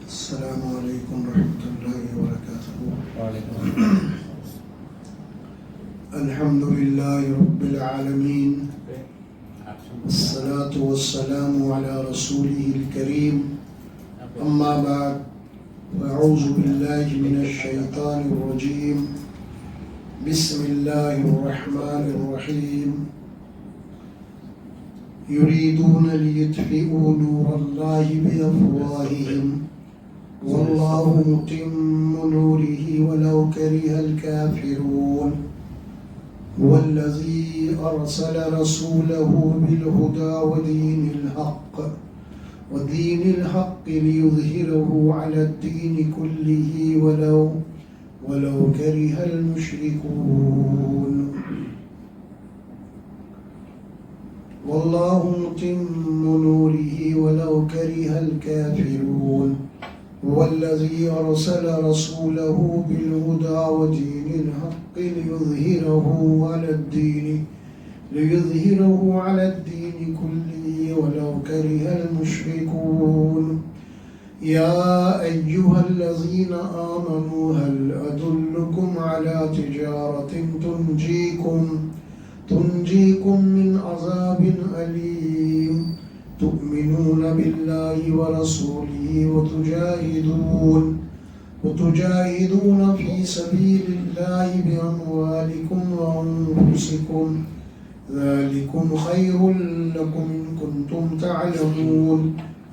السلام علیکم ورحمۃ اللہ وبرکاتہ۔ الحمد للہ رب العالمین، والصلاة والسلام علی رسولہ الکریم، اما بعد، اعوذ باللہ من الشیطان الرجیم، بسم اللہ الرحمن الرحیم۔ یریدون لیطفئوا نور اللہ بافواہہم واللہ متم نورہ ولو کرہ الکافرون۔ هو الذی ارسل رسولہ بالہدی ودین الحق لیظہرہ علی الدین کلہ ولو کرہ المشرکون۔ واللہ متم نورہ ولو کرہ الکافرون۔ هو الذی ارسل رسولہ بالہدی ودین الحق لیظہرہ علی الدین کلہ ولو کرہ المشرکون۔ یا ایہا الذین آمنوا هل ادلکم علی تجارۃ تنجیکم من عذاب علیم، تؤمنون باللہ ورسولہ وتجاہدون فی سبیل اللہ باموالکم وانفسکم، ذالکم خیر لکم ان کنتم تعلمون۔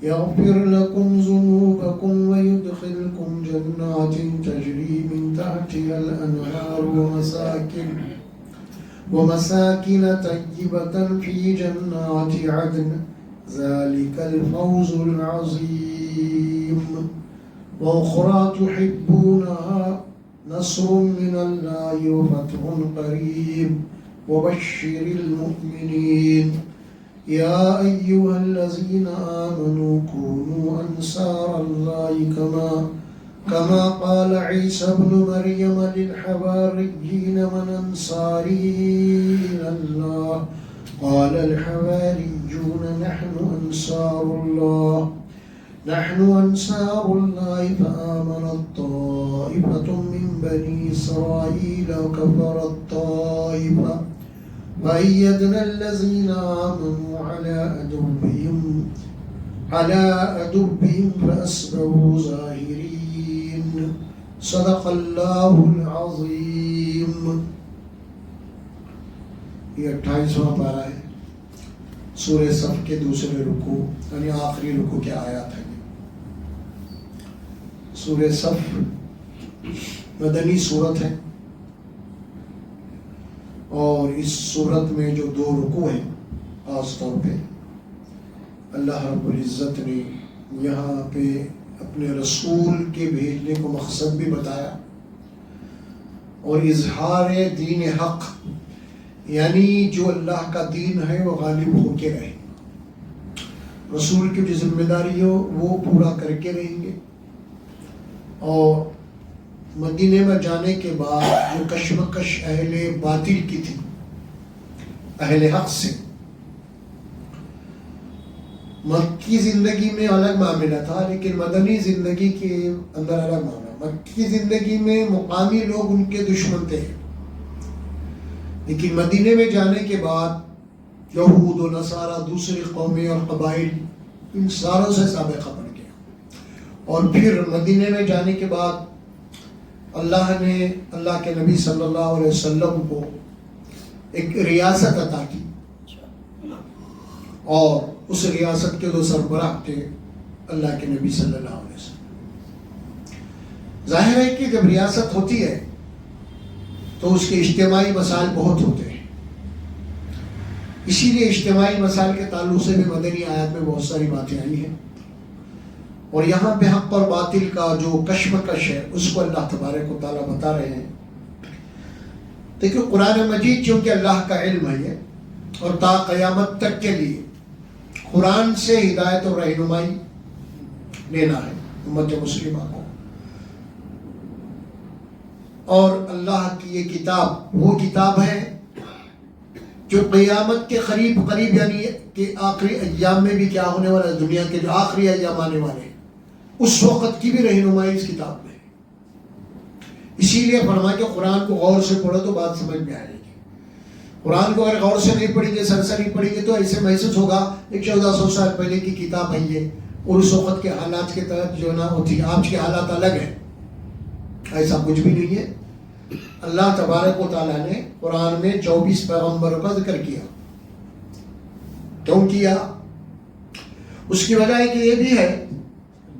یغفر لکم ذنوبکم ویدخلکم جنات تجری من تحتها الانہار ومساکن طیبۃ فی جنات عدن، ذلك الفوز العظیم۔ وأخرى تحبونها، نصر من الله وفتح قریب، وبشر المؤمنین۔ یا أيها الذین آمنوا كونوا أنصار الله كما قال عيسى ابن مريم للحواريين من أنصاري إلى الله قال الحواريون نحن أنصار الله فآمنت طائفة من بني إسرائيل وكفرت طائفة فأيدنا الذين آمنوا على عدوهم فأصبحوا ظاهرين۔ صدق اللہ العظیم۔ یہ 28واں پارہ ہے سورہ صف کے دوسرے رکوع یعنی آخری رکوع کے آیات ہیں۔ سورہ صف مدنی سورت ہے، اور اس سورت میں جو 2 رکوع ہیں خاص طور پہ اللہ رب العزت نے یہاں پہ اپنے رسول کے بھیجنے کو مقصد بھی بتایا، اور اظہار دین حق یعنی جو اللہ کا دین ہے وہ غالب ہو کے رہے، رسول کی جو ذمہ داری ہو وہ پورا کر کے رہیں گے۔ اور مدینے میں جانے کے بعد جو کشمکش اہل باطل کی تھی اہل حق سے، مکی زندگی میں الگ معاملہ تھا، لیکن مدنی زندگی کے اندر الگ معاملہ۔ مکی زندگی میں مقامی لوگ ان کے دشمن تھے، لیکن مدینے میں جانے کے بعد یہود و نصارہ، دوسری قومیں اور قبائل، ان ساروں سے سابقہ بڑھ گیا۔ اور پھر مدینے میں جانے کے بعد اللہ نے اللہ کے نبی صلی اللہ علیہ وسلم کو ایک ریاست عطا کی، اور اس ریاست کے 2 سربراہ تھے اللہ کے نبی صلی اللہ علیہ وسلم۔ ظاہر ہے کہ جب ریاست ہوتی ہے تو اس کے اجتماعی مسائل بہت ہوتے ہیں، اسی لیے اجتماعی مسائل کے تعلق سے بھی مدنی آیات میں بہت ساری باتیں آئی ہیں، اور یہاں پہ حق اور باطل کا جو کشمکش ہے اس کو اللہ تبارک و تعالیٰ بتا رہے ہیں۔ دیکھیں قرآن مجید چونکہ اللہ کا علم ہے اور تا قیامت تک کے لیے قرآن سے ہدایت اور رہنمائی لینا ہے امت مسلمہ کو، اور اللہ کی یہ کتاب وہ کتاب ہے جو قیامت کے قریب یعنی کہ آخری ایام میں بھی کیا ہونے والا ہے، دنیا کے جو آخری ایام آنے والے ہیں اس وقت کی بھی رہنمائی اس کتاب میں. اسی لیے فرمایا کہ قرآن کو غور سے پڑھو تو بات سمجھ میں آئے گی. قرآن کو اگر غور سے نہیں پڑھیں گے، سرسری پڑھیں گے تو ایسے محسوس ہوگا ایک 1400 سال پہلے کی کتاب ہے یہ، اور اس وقت کے حالات کے تحت جو نا ہوتی، آج کے حالات الگ ہیں. ایسا کچھ بھی نہیں ہے. اللہ تبارک و تعالیٰ نے قرآن میں 24 پیغمبروں کا ذکر کیا. کیوں کیا؟ اس کی وجہ ایک یہ بھی ہے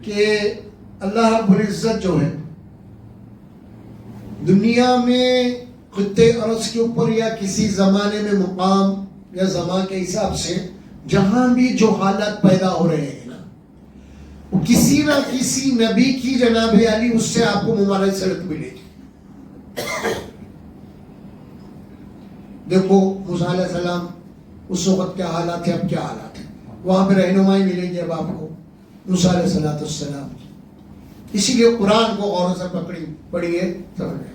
کہ اللہ رب العزت جو ہے دنیا میں خطے ارض کے اوپر یا کسی زمانے میں مقام یا زمان کے حساب سے جہاں بھی جو حالات پیدا ہو رہے ہیں نا، وہ کسی نہ کسی نبی کی جناب علی اس سے آپ کو مماثلت ملے گی. دیکھو موسیٰ علیہ السلام اس وقت کیا حالات تھے، اب کیا حالات ہیں، وہاں پہ رہنمائی ملے گی اب آپ کو موسیٰ علیہ السلام. اسی لیے قرآن کو غور سے پڑھیے سمجھیں.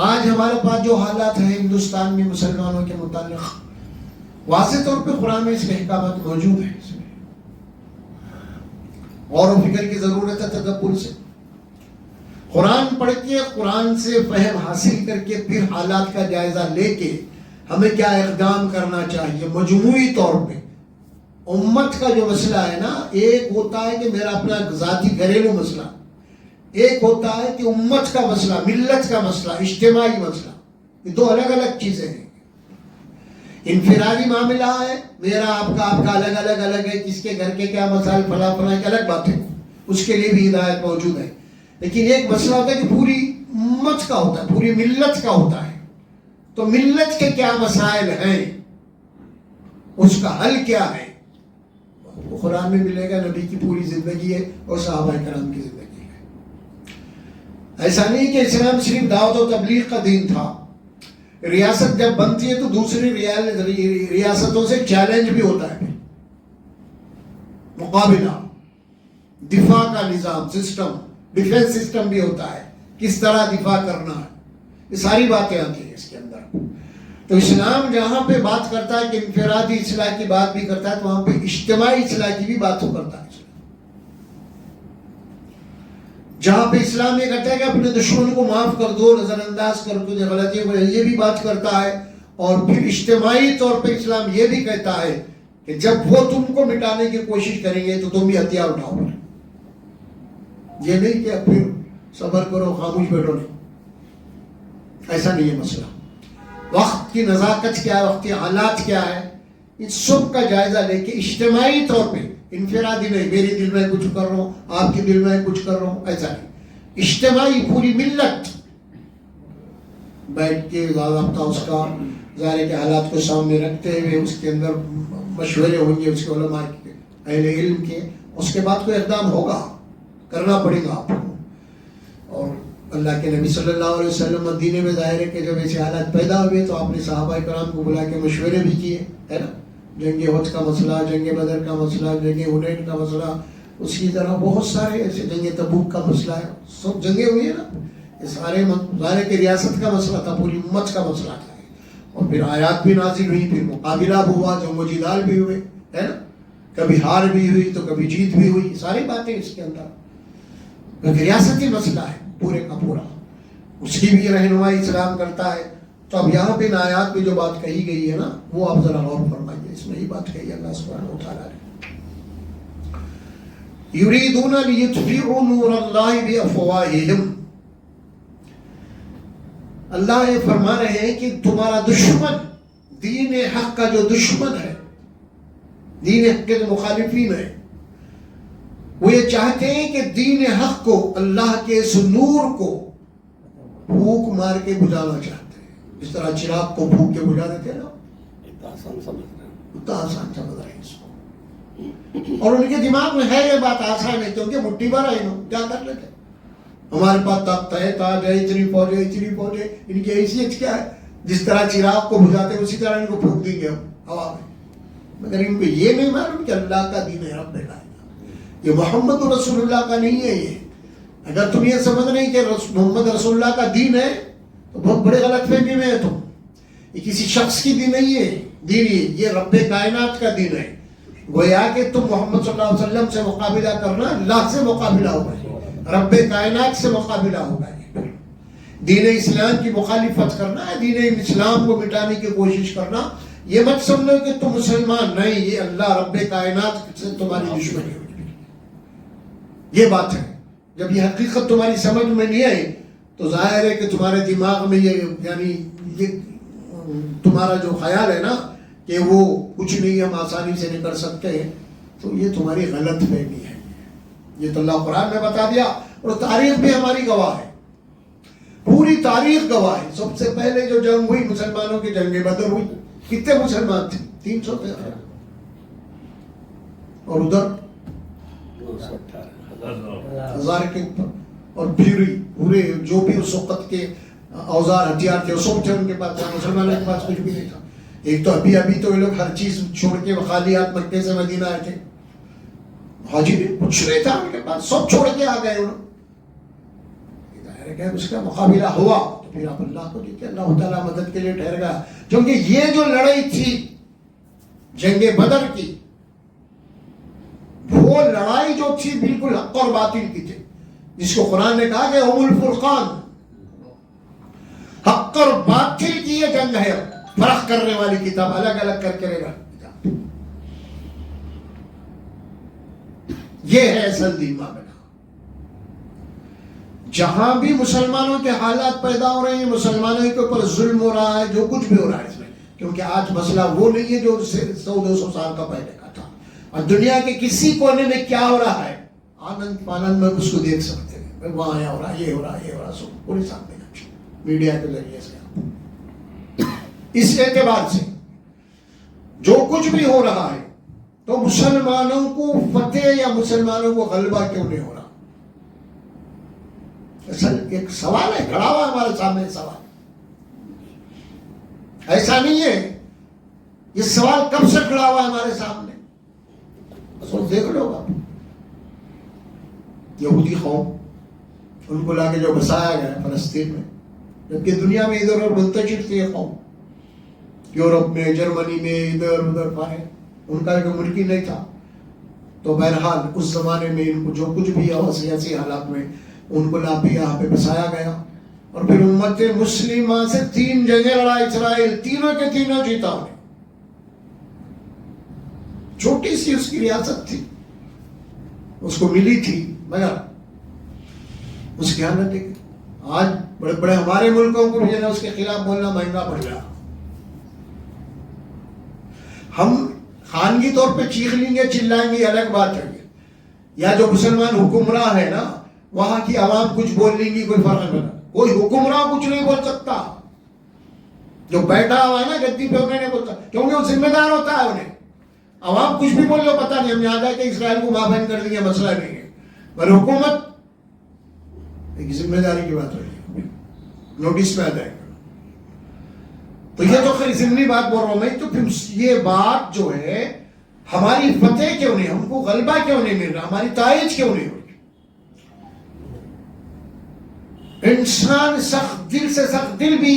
آج ہمارے پاس جو حالات ہیں ہندوستان میں مسلمانوں کے متعلق، واضح طور پہ قرآن میں اس کے احکامات موجود ہیں. اس میں غور و فکر کی ضرورت ہے، تدبر سے قرآن پڑھ کے، قرآن سے فہم حاصل کر کے پھر حالات کا جائزہ لے کے ہمیں کیا اقدام کرنا چاہیے. مجموعی طور پہ امت کا جو مسئلہ ہے نا، ایک ہوتا ہے کہ میرا اپنا ذاتی گھریلو مسئلہ، ایک ہوتا ہے کہ امت کا مسئلہ، ملت کا مسئلہ، اجتماعی مسئلہ. یہ دو الگ الگ چیزیں ہیں. انفرادی معاملہ ہے میرا آپ کا الگ ہے، کس کے گھر کے کیا مسائل فلاں ایک الگ بات ہے، اس کے لیے بھی ہدایت موجود ہے. لیکن ایک مسئلہ ہوتا ہے کہ پوری امت کا ہوتا ہے، پوری ملت کا ہوتا ہے. تو ملت کے کیا مسائل ہیں، اس کا حل کیا ہے، وہ قرآن میں ملے گا. نبی کی پوری زندگی ہے اور صحابہ کرام کی زندگی ہے. ایسا نہیں کہ اسلام صرف دعوت و تبلیغ کا دین تھا. ریاست جب بنتی ہے تو دوسری ریاستوں سے چیلنج بھی ہوتا ہے، مقابلہ، دفاع کا نظام، سسٹم، ڈیفنس سسٹم بھی ہوتا ہے، کس طرح دفاع کرنا ہے. یہ ساری باتیں آتی ہیں اس کے اندر. تو اسلام جہاں پہ بات کرتا ہے کہ انفرادی اصلاح کی بات بھی کرتا ہے، تو وہاں پہ اجتماعی اصلاح کی بھی بات کرتا ہے. جہاں پہ اسلام یہ کہتا ہے کہ اپنے دشمن کو معاف کر دو، نظر انداز کر دو غلطی کو، یہ بھی بات کرتا ہے. اور پھر اجتماعی طور پہ اسلام یہ بھی کہتا ہے کہ جب وہ تم کو مٹانے کی کوشش کریں گے تو تم بھی ہتھیار اٹھاؤ. یہ نہیں کہ پھر صبر کرو، خاموش بیٹھو، نہیں، ایسا نہیں ہے مسئلہ. وقت کی نزاکت کیا ہے، وقت کے حالات کیا ہے، اس سب کا جائزہ لے کے اجتماعی طور پہ، انفرادی نہیں میری دل میں کچھ کر رہا ہوں، آپ کے دل میں کچھ کر رہا ہوں، ایسا نہیں. اجتماعی پوری ملت بیٹھ کے ضابطہ اس کا ظاہر کے حالات کو سامنے رکھتے ہوئے اس کے اندر مشورے ہوں گے اس کے علماء کے، اہل علم کے. اس کے بعد کوئی اقدام ہوگا، کرنا پڑے گا آپ کو. اور اللہ کے نبی صلی اللہ علیہ وسلم مدینے میں ظاہر ہے کہ جب ایسے حالات پیدا ہوئے تو آپ نے صحابہ کرام کو بلا کے مشورے بھی کیے، ہے نا. جنگ احد کا مسئلہ، جنگ بدر کا مسئلہ، جنگ حنین کا مسئلہ، اس کی طرح بہت سارے ایسے، جنگ تبوک کا مسئلہ ہے، سب جنگیں ہوئی ہیں نا. یہ سارے ظاہر کہ ریاست کا مسئلہ تھا، پوری امت کا مسئلہ تھا. اور پھر آیات بھی نازل ہوئی، پھر مقابلہ بھی ہوا، جنگ و جدال بھی ہوئے، ہے نا. کبھی ہار بھی ہوئی تو کبھی جیت بھی ہوئی، ساری باتیں اس کے اندر. ریاستی مسئلہ ہے پورے کا پورا، اس کی بھی رہنمائی اسلام کرتا ہے. تو اب یہاں پہ آیات میں جو بات کہی گئی ہے نا، وہ آپ ذرا غور فرمائیے. اس میں ہی بات کہی اللہ سبحانہ و تعالیٰ نے، یریدون لیطفئوا نور اللہ بافواہہم. اللہ یہ فرما رہے ہیں کہ تمہارا دشمن، دین حق کا جو دشمن ہے، دین حق کے جو مخالفین ہیں، وہ یہ چاہتے ہیں کہ دین حق کو، اللہ کے اس نور کو پھونک مار کے بجھانا چاہتے ہیں. اس طرح چراغ کو پھونک کے بجھا دیتے ہیں نا، اتنا آسان سمجھ رہے ہیں اس کو. اور ان کے دماغ میں ہے یہ بات آسان ہے کیونکہ مٹھی بھر ہے، کیا کر لیتے. ہمارے پاس طاقت ہے، تاج ہے، اتنی فوج ہے، ان کی حیثیت کیا ہے، جس طرح چراغ کو بجھاتے ہیں اسی طرح ان کو پھونک دیں گے ہم ہوا میں. مگر ان کو یہ نہیں معلوم کہ اللہ کا دین ہے، رب کا، یہ محمد رسول اللہ کا نہیں ہے. یہ اگر تم یہ سمجھ نہیں کہ محمد رسول اللہ کا دین ہے تو بہت بڑے غلط فہمی میں ہے تم. یہ کسی شخص کی دین نہیں ہے، دین یہ رب کائنات کا دین ہے. گویا کہ تم محمد صلی اللہ علیہ وسلم سے مقابلہ کرنا اللہ سے مقابلہ ہوگا، رب کائنات سے مقابلہ ہوگا۔ دین اسلام کی مخالفت کرنا ہے، دین اسلام کو مٹانے کی کوشش کرنا، یہ مت سمجھو کہ تم مسلمان نہیں، یہ اللہ رب کائنات سے تمہاری دشمنی ہوگی۔ یہ بات ہے، جب یہ حقیقت تمہاری سمجھ میں نہیں آئی تو ظاہر ہے کہ تمہارے دماغ میں یہ یعنی یہ تمہارا جو خیال ہے نا کہ وہ کچھ نہیں ہم آسانی سے نہیں کر سکتے ہیں، تو یہ تمہاری غلط فہمی ہے۔ یہ تو اللہ قرآن میں بتا دیا، اور تاریخ بھی ہماری گواہ ہے، پوری تاریخ گواہ ہے۔ سب سے پہلے جو جنگ ہوئی مسلمانوں کی جنگ بدر ہوئی، کتنے مسلمان تھے؟ 300 تھے، اور ادھر 1000 کے اوپر، اور پورے جو بھی اس وقت کے اوزار ہتھیار تھے وہ سب تھے ان کے پاس، مسلمانوں کے پاس کچھ بھی نہیں تھا۔ ایک تو ابھی تو یہ لوگ ہر چیز چھوڑ کے خالی ہاتھ مکے سے مدینہ آئے تھے، حاجی بھی کچھ نہیں تھا ان کے پاس، سب چھوڑ کے آ گئے انہوں۔ اس کا مقابلہ ہوا تو پھر آپ اللہ کو دیکھیں، اللہ تعالیٰ مدد کے لیے ٹھہر گیا، کیونکہ یہ جو لڑائی تھی جنگ بدر کی، وہ لڑائی جو تھی بالکل حق اور باطل کی تھی، جس کو قرآن نے کہا کہ ام الفرقان، حق اور باطل کی یہ جنگ ہے، فرق کرنے والی کتاب، الگ الگ کر کے رہے گا۔ یہ ہے اصل دین معاملہ۔ جہاں بھی مسلمانوں کے حالات پیدا ہو رہے ہیں، مسلمانوں کے اوپر ظلم ہو رہا ہے، جو کچھ بھی ہو رہا ہے اس میں، کیونکہ آج مسئلہ وہ نہیں ہے جو 100-200 سال کا پہلے کا تھا، اور دنیا کے کسی کونے میں کیا ہو رہا ہے آنند پانند میں اس کو دیکھ سکتے ہیں، وہاں ہو رہا ہے، یہ ہو رہا ہے، یہ ہو رہا ہے، سب پورے سامنے میڈیا کے ذریعے سے۔ اس اعتبار سے جو کچھ بھی ہو رہا ہے تو مسلمانوں کو فتح یا مسلمانوں کو غلبہ کیوں نہیں ہو رہا؟ اصل ایک سوال ہے، کھڑا ہوا ہمارے سامنے سوال، ایسا نہیں ہے، یہ سوال کب سے کھڑا ہوا ہمارے سامنے؟ اصل دیکھ لو آپ، یہودی قوم، ان کو لا کے جو بسایا گیا فلسطین میں، جبکہ دنیا میں ادھر ادھر منتشر تھی یہ قوم، یورپ میں، جرمنی میں، ادھر ادھر پائے، ان کا ایک ملک ہی نہیں تھا۔ تو بہرحال اس زمانے میں ان کو جو کچھ بھی ہوا سیاسی حالات میں، ان کو لا کے یہاں پہ بسایا گیا، اور پھر امت مسلمہ سے 3 جنگیں لڑا اسرائیل، تینوں کے تینوں جیتا انہیں۔ چھوٹی سی اس کی ریاست تھی، اس کو ملی تھی، مگر اس کی حالت دیکھ، آج بڑے بڑے ہمارے ملکوں کو بھی اس کے خلاف بولنا مہنگا پڑ گیا۔ ہم خانگی طور پہ چیخ لیں گے، چلائیں گے، الگ بات ہے، یا جو مسلمان حکمراں ہے نا، وہاں کی عوام کچھ بول لیں گی، کوئی فرق نہیں، کوئی حکمراں کچھ نہیں بول سکتا، جو بیٹھا ہوا ہے نا گدی پہ انہیں نہیں بولتا، کیونکہ وہ ذمہ دار ہوتا ہے انہیں، عوام کچھ بھی بول لو پتہ نہیں، ہم یاد ہے کہ اسرائیل کو مابین کر دیں گے، مسئلہ نہیں ہے، پر حکومت ایک ذمہ داری کی بات ہوئی ہے، نوٹس میں آ جائے گا۔ تو یہ تو خیر ضمنی بات بول رہا ہوں میں، تو پھر یہ بات جو ہے ہماری فتح کیوں نہیں، ہم کو غلبہ کیوں نہیں مل رہا، ہماری تائج کیوں نہیں ہو رہی؟ انسان سخت دل سے سخت دل بھی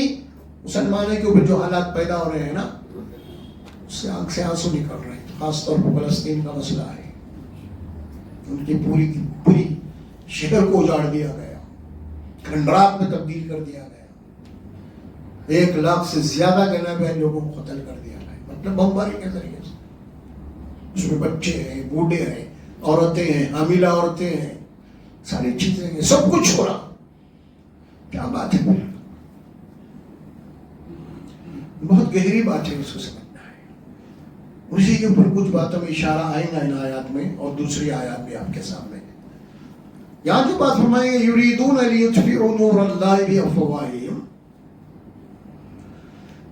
مسلمانوں کے اوپر جو حالات پیدا ہو رہے ہیں نا، اس سے آنکھ سے آنسو نکل رہے ہیں، خاص طور پر فلسطین کا مسئلہ ہے، ان کی پوری شہر کو اجاڑ دیا گیا، کھنڈرات میں تبدیل کر دیا گیا، 1 لاکھ سے زیادہ کے نام لوگوں کو قتل کر دیا گیا، مطلب بمباری کے ذریعے سے، اس میں بچے ہیں، بوڑھے ہیں، عورتیں ہیں، حاملہ عورتیں ہیں، ساری چیزیں ہیں، سب کچھ ہو رہا، کیا بات ہے؟ بہت گہری بات ہے، اس کو سمجھنا ہے۔ اسی کے اوپر کچھ باتوں میں اشارہ آئے گا ان آیات میں، اور دوسری آیات بھی آپ کے سامنے ہے۔ یہاں جو بات فرمائیں گے یریدون لیطفئوا نور اللہ بافواہہم،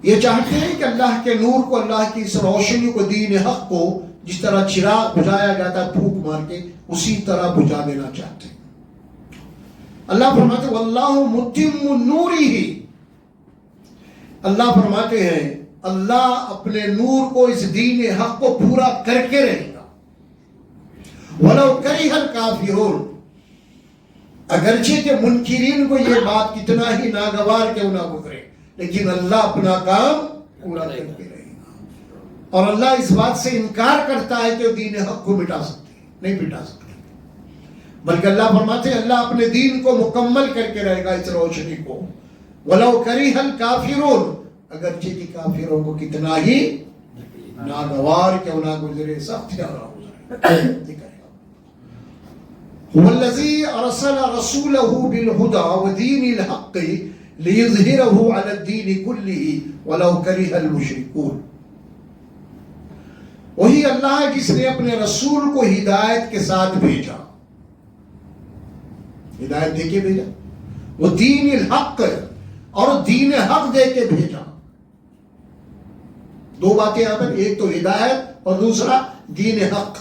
یہ چاہتے ہیں کہ اللہ کے نور کو، اللہ کی اس روشنی کو، دین حق کو، جس طرح چراغ بجھایا جاتا ہے پھونک مار کے، اسی طرح بجھا دینا چاہتے ہیں۔ اللہ فرماتے ہیں واللہ متم نورہ، اللہ فرماتے ہیں اللہ اپنے نور کو، اس دین حق کو پورا کر کے رہے گا۔ وَلَوْ كَرِهَ الْكَافِرُونَ، اگرچہ کہ منکرین کو یہ بات کتنا ہی ناگوار کیوں نہ گزرے، لیکن اللہ اپنا کام پورا کر کے رہے گا۔ اور اللہ اس بات سے انکار کرتا ہے کہ وہ دین حق کو مٹا سکتے ہیں، نہیں مٹا سکتے، بلکہ اللہ فرماتے ہیں اللہ اپنے دین کو مکمل کر کے رہے گا اس روشنی کو، وَلَوْ كَرِهَ الْكَافِرُونَ، اگرچہ کہ کافروں کو کتنا ہی ناگوار کیوں نہ گزرے، سخت کیوں نہ گزرے۔ هُوَ الَّذِي أَرْسَلَ رَسُولَهُ بِالْهُدَى وَدِينِ الْحَقِّ لِيُظْهِرَهُ عَلَى الدِّينِ كُلِّهِ وَلَوْ كَرِهَ الْمُشْرِكُونَ۔ وہی اللہ ہے جس نے اپنے رسول کو ہدایت کے ساتھ بھیجا، ہدایت دے کے بھیجا، وہ دین الحق اور دین حق دے کے بھیجا۔ دو باتیں یہاں پر، ایک تو ہدایت اور دوسرا دین حق۔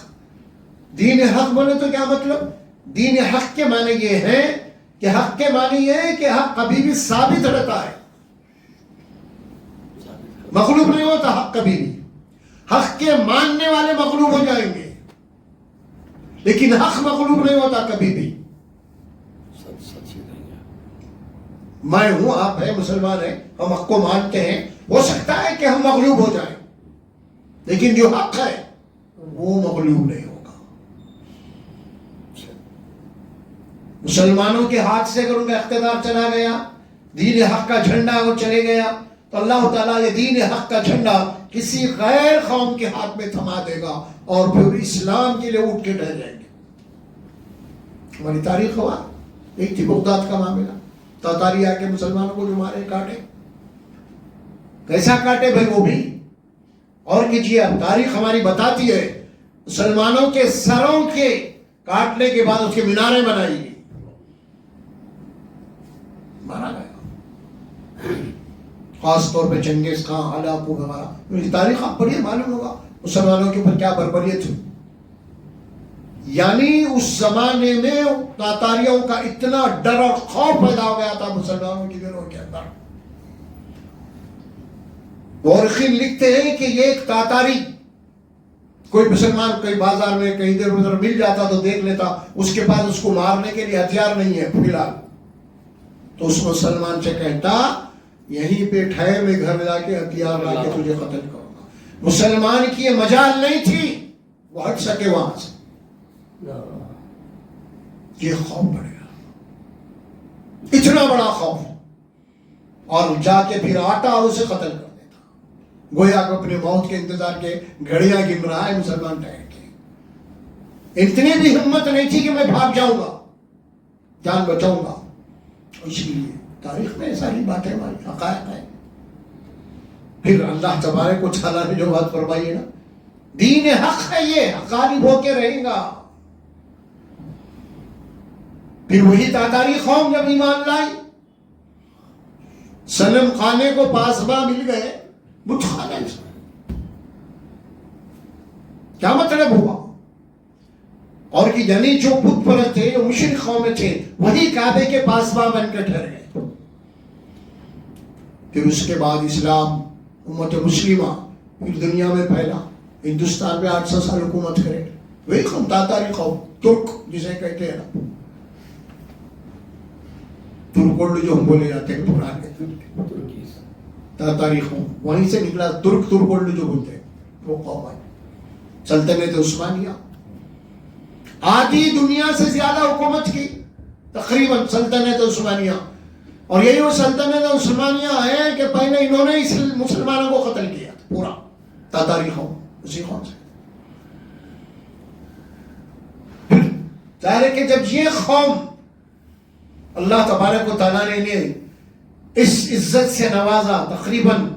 دین حق بولے تو کیا مطلب؟ دین حق کے معنی یہ ہے کہ حق کے معنی یہ ہے کہ حق کبھی بھی ثابت رہتا ہے، مغلوب نہیں ہوتا حق کبھی بھی۔ حق کے ماننے والے مغلوب ہو جائیں گے لیکن حق مغلوب نہیں ہوتا کبھی بھی۔ میں ہوں، آپ ہیں، مسلمان ہیں، ہم حق کو مانتے ہیں، ہو سکتا ہے کہ ہم مغلوب ہو جائیں لیکن جو حق ہے وہ مغلوب نہیں ہوگا۔ مسلمانوں کے ہاتھ سے اگر ان کا اقتدار چلا گیا، دین حق کا جھنڈا وہ چلے گیا، تو اللہ تعالیٰ یہ دین حق کا جھنڈا کسی غیر قوم کے ہاتھ میں تھما دے گا اور پھر اسلام کے لیے اٹھ کے ڈر جائیں گے۔ ہماری تاریخ ہوا، ایک تھی بغداد کا معاملہ، تاتاری آ کے مسلمانوں کو جو مارے، کاٹے، کیسا کاٹے بھائی وہ بھی، اور کیجیے اب تاریخ ہماری بتاتی ہے مسلمانوں کے سروں کے کاٹنے کے بعد اس کے میناریں بنائی گئی، مارا گیا، خاص طور پہ چنگیز خان، ہلاکو وغیرہ۔ میری تاریخ آپ پڑھیے، معلوم ہوگا مسلمانوں کے اوپر کیا بربریت ہوئی۔ یعنی اس زمانے میں تاتاریوں کا اتنا ڈر اور خوف پیدا ہو گیا تھا مسلمانوں کے دلوں کے اندر۔ مورخین لکھتے ہیں کہ یہ ایک تاتاری، کوئی مسلمان کئی بازار میں کہیں ادھر ادھر مل جاتا تو دیکھ لیتا، اس کے پاس اس کو مارنے کے لیے ہتھیار نہیں ہے فی الحال، تو اس مسلمان سے کہتا یہیں پہ ٹھہر، میں گھر جا کے ہتھیار لا کے تجھے قتل کروں گا۔ مسلمان کی یہ مجال نہیں تھی وہ ہٹ سکے وہاں سے، یہ خوف بڑھ گیا، اتنا بڑا خوف، اور جا کے پھر آٹا اور اسے قتل کر دیتا، گویا کہ اپنے موت کے انتظار کے گھڑیاں گن رہا ہے مسلمان ٹھہر کے۔ اتنی بھی ہمت نہیں تھی کہ میں بھاگ جاؤں گا، جان بچاؤں گا۔ اس لیے تاریخ میں ساری باتیں ہماری حقائق ہیں۔ پھر اللہ تبارک و تعالیٰ نے جو بات فرمائی ہے نا، دین حق ہے، یہ غالب ہو کے رہے گا۔ پھر وہی تاتاری قوم جب ایمان لائی، صنم خانے کو پاسباں مل گئے، بت خانے سے کیا مطلب ہوا؟ اور کہ یعنی جو بت پرست تھے، جو مشرک قومیں تھے، وہی کعبے کے پاسباں بن کے ٹھہر گئے۔ پھر اس کے بعد اسلام، امت مسلمہ پھر دنیا میں پھیلا، ہندوستان پہ 800 سال حکومت کرے، وہی قوم تاتاری قوم، ترک جسے کہتے ہیں نا، ترکولڈ جو ہم بولے جاتے ہیں پرانے تاتاری قوم، وہیں سے نکلا ترک، ترکولڈ جو بولتے ہیں وہ قوم ہے۔ سلطنت عثمانیہ آدھی دنیا سے زیادہ حکومت کی تقریباً سلطنت عثمانیہ، اور یہی وہ سلطنت عثمانیہ ہے کہ پہلے انہوں نے اس مسلمانوں کو قتل کیا پورا، تاتاری قوم، اسی قوم سے۔ ظاہر ہے کہ جب یہ قوم اللہ تبارک و تعالیٰ نے انہیں اس عزت سے نوازا، تقریباً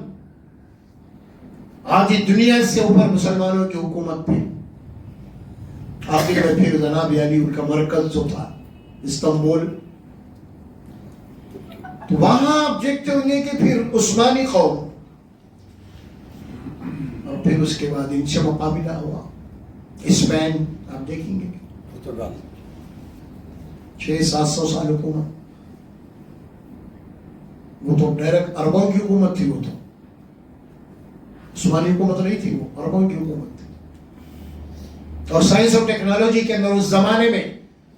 آدھی دنیا سے اوپر مسلمانوں کی حکومت پہ، آخر میں پھر جناب علی ان کا مرکز جو تھا استنبول، تو وہاں آپ دیکھتے ہوں گے کہ پھر عثمانی قوم، اور پھر اس کے بعد ان سے مقابلہ ہوا اسپین، آپ دیکھیں گے 600-700 سال حکومت، وہ تو ڈائریکٹ عربوں کی حکومت تھی، وہ تو عثمانی حکومت نہیں تھی، وہ عربوں کی حکومت تھی۔ اور سائنس اور ٹیکنالوجی کے اندر اس زمانے میں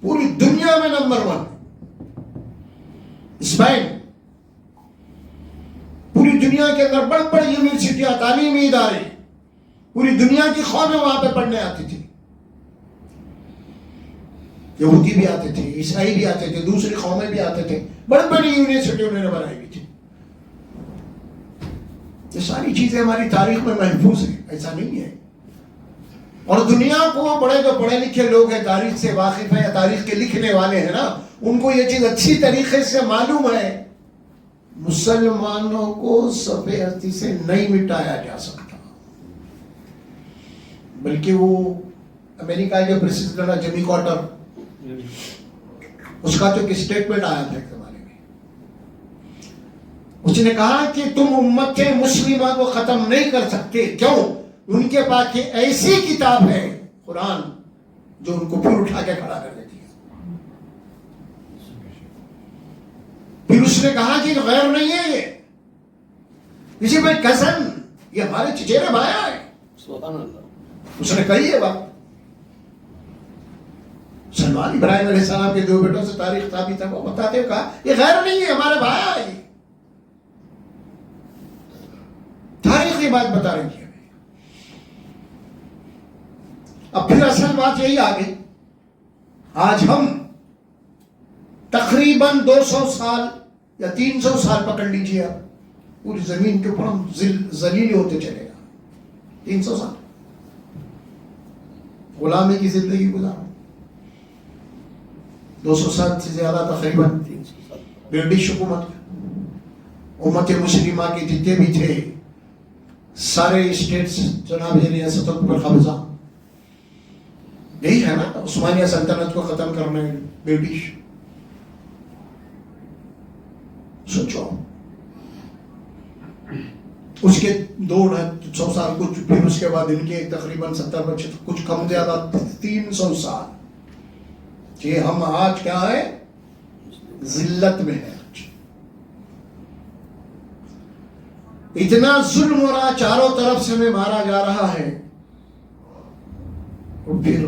پوری دنیا میں نمبر 1 اسپین، پوری دنیا کے اندر بڑے بڑے یونیورسٹیاں، تعلیمی ادارے پوری دنیا کی قومیں وہاں پہ پڑھنے آتی تھی. یہودی بھی آتے تھے, عیسائی بھی آتے تھے, دوسری قومیں بھی آتے تھے. بڑی بڑی یونیورسٹی انہوں نے بنائی ہوئی تھی. یہ ساری چیزیں ہماری تاریخ میں محفوظ ہیں, ایسا نہیں ہے. اور دنیا کو بڑے جو پڑھے لکھے لوگ ہیں, تاریخ سے واقف ہیں یا تاریخ کے لکھنے والے ہیں نا, ان کو یہ چیز اچھی طریقے سے معلوم ہے, مسلمانوں کو صفحہ ہستی سے نہیں مٹایا جا سکتا. بلکہ وہ امریکہ کے پریزیڈنٹ جیمی کارٹر, اس کا جو ایک اسٹیٹمنٹ آیا تھا ایک زمانے میں, اس نے کہا کہ تم امت مسلمہ کو ختم نہیں کر سکتے. کیوں؟ ان کے پاس یہ ایسی کتاب ہے قرآن جو ان کو پھر اٹھا کے کھڑا کر دیتی ہے. پھر اس نے کہا کہ غیر نہیں ہے یہ, کسی پہ کزن, یہ ہمارے چچیرے بھایا ہے. اس نے کہی ہے بات. سلمان ابراہیم علیہ السلام کے 2 بیٹوں سے تاریخ ثابت ہے, وہ بتاتے ہوئے کہا یہ غیر نہیں ہے, ہمارے بھایا ہے. تاریخ یہ بات بتا رہی ہے. اب پھر اصل بات یہی آ گئی, آج ہم تقریباً 200 سال یا 300 سال پکڑ لیجیے, آپ پوری زمین کے اوپر ہم ذلیل ہوتے چلے گا. 300 سال غلامی کی زندگی گزارا, 200 سال سے زیادہ تقریباً برٹش حکومت, امت مسلمہ کے جتنے بھی تھے سارے اسٹیٹس جناب ریاستوں پر قبضہ. یہی ہے نا عثمانیہ سلطنت کو ختم کرنے برٹش. سوچو اس کے 200 سال کچھ, پھر اس کے بعد ان کے تقریباً 70 کچھ کم زیادہ 300 سال, کہ ہم آج کیا ہے, ذلت میں ہے. اتنا ظلم ہو رہا, چاروں طرف سے ہمیں مارا جا رہا ہے, اور پھر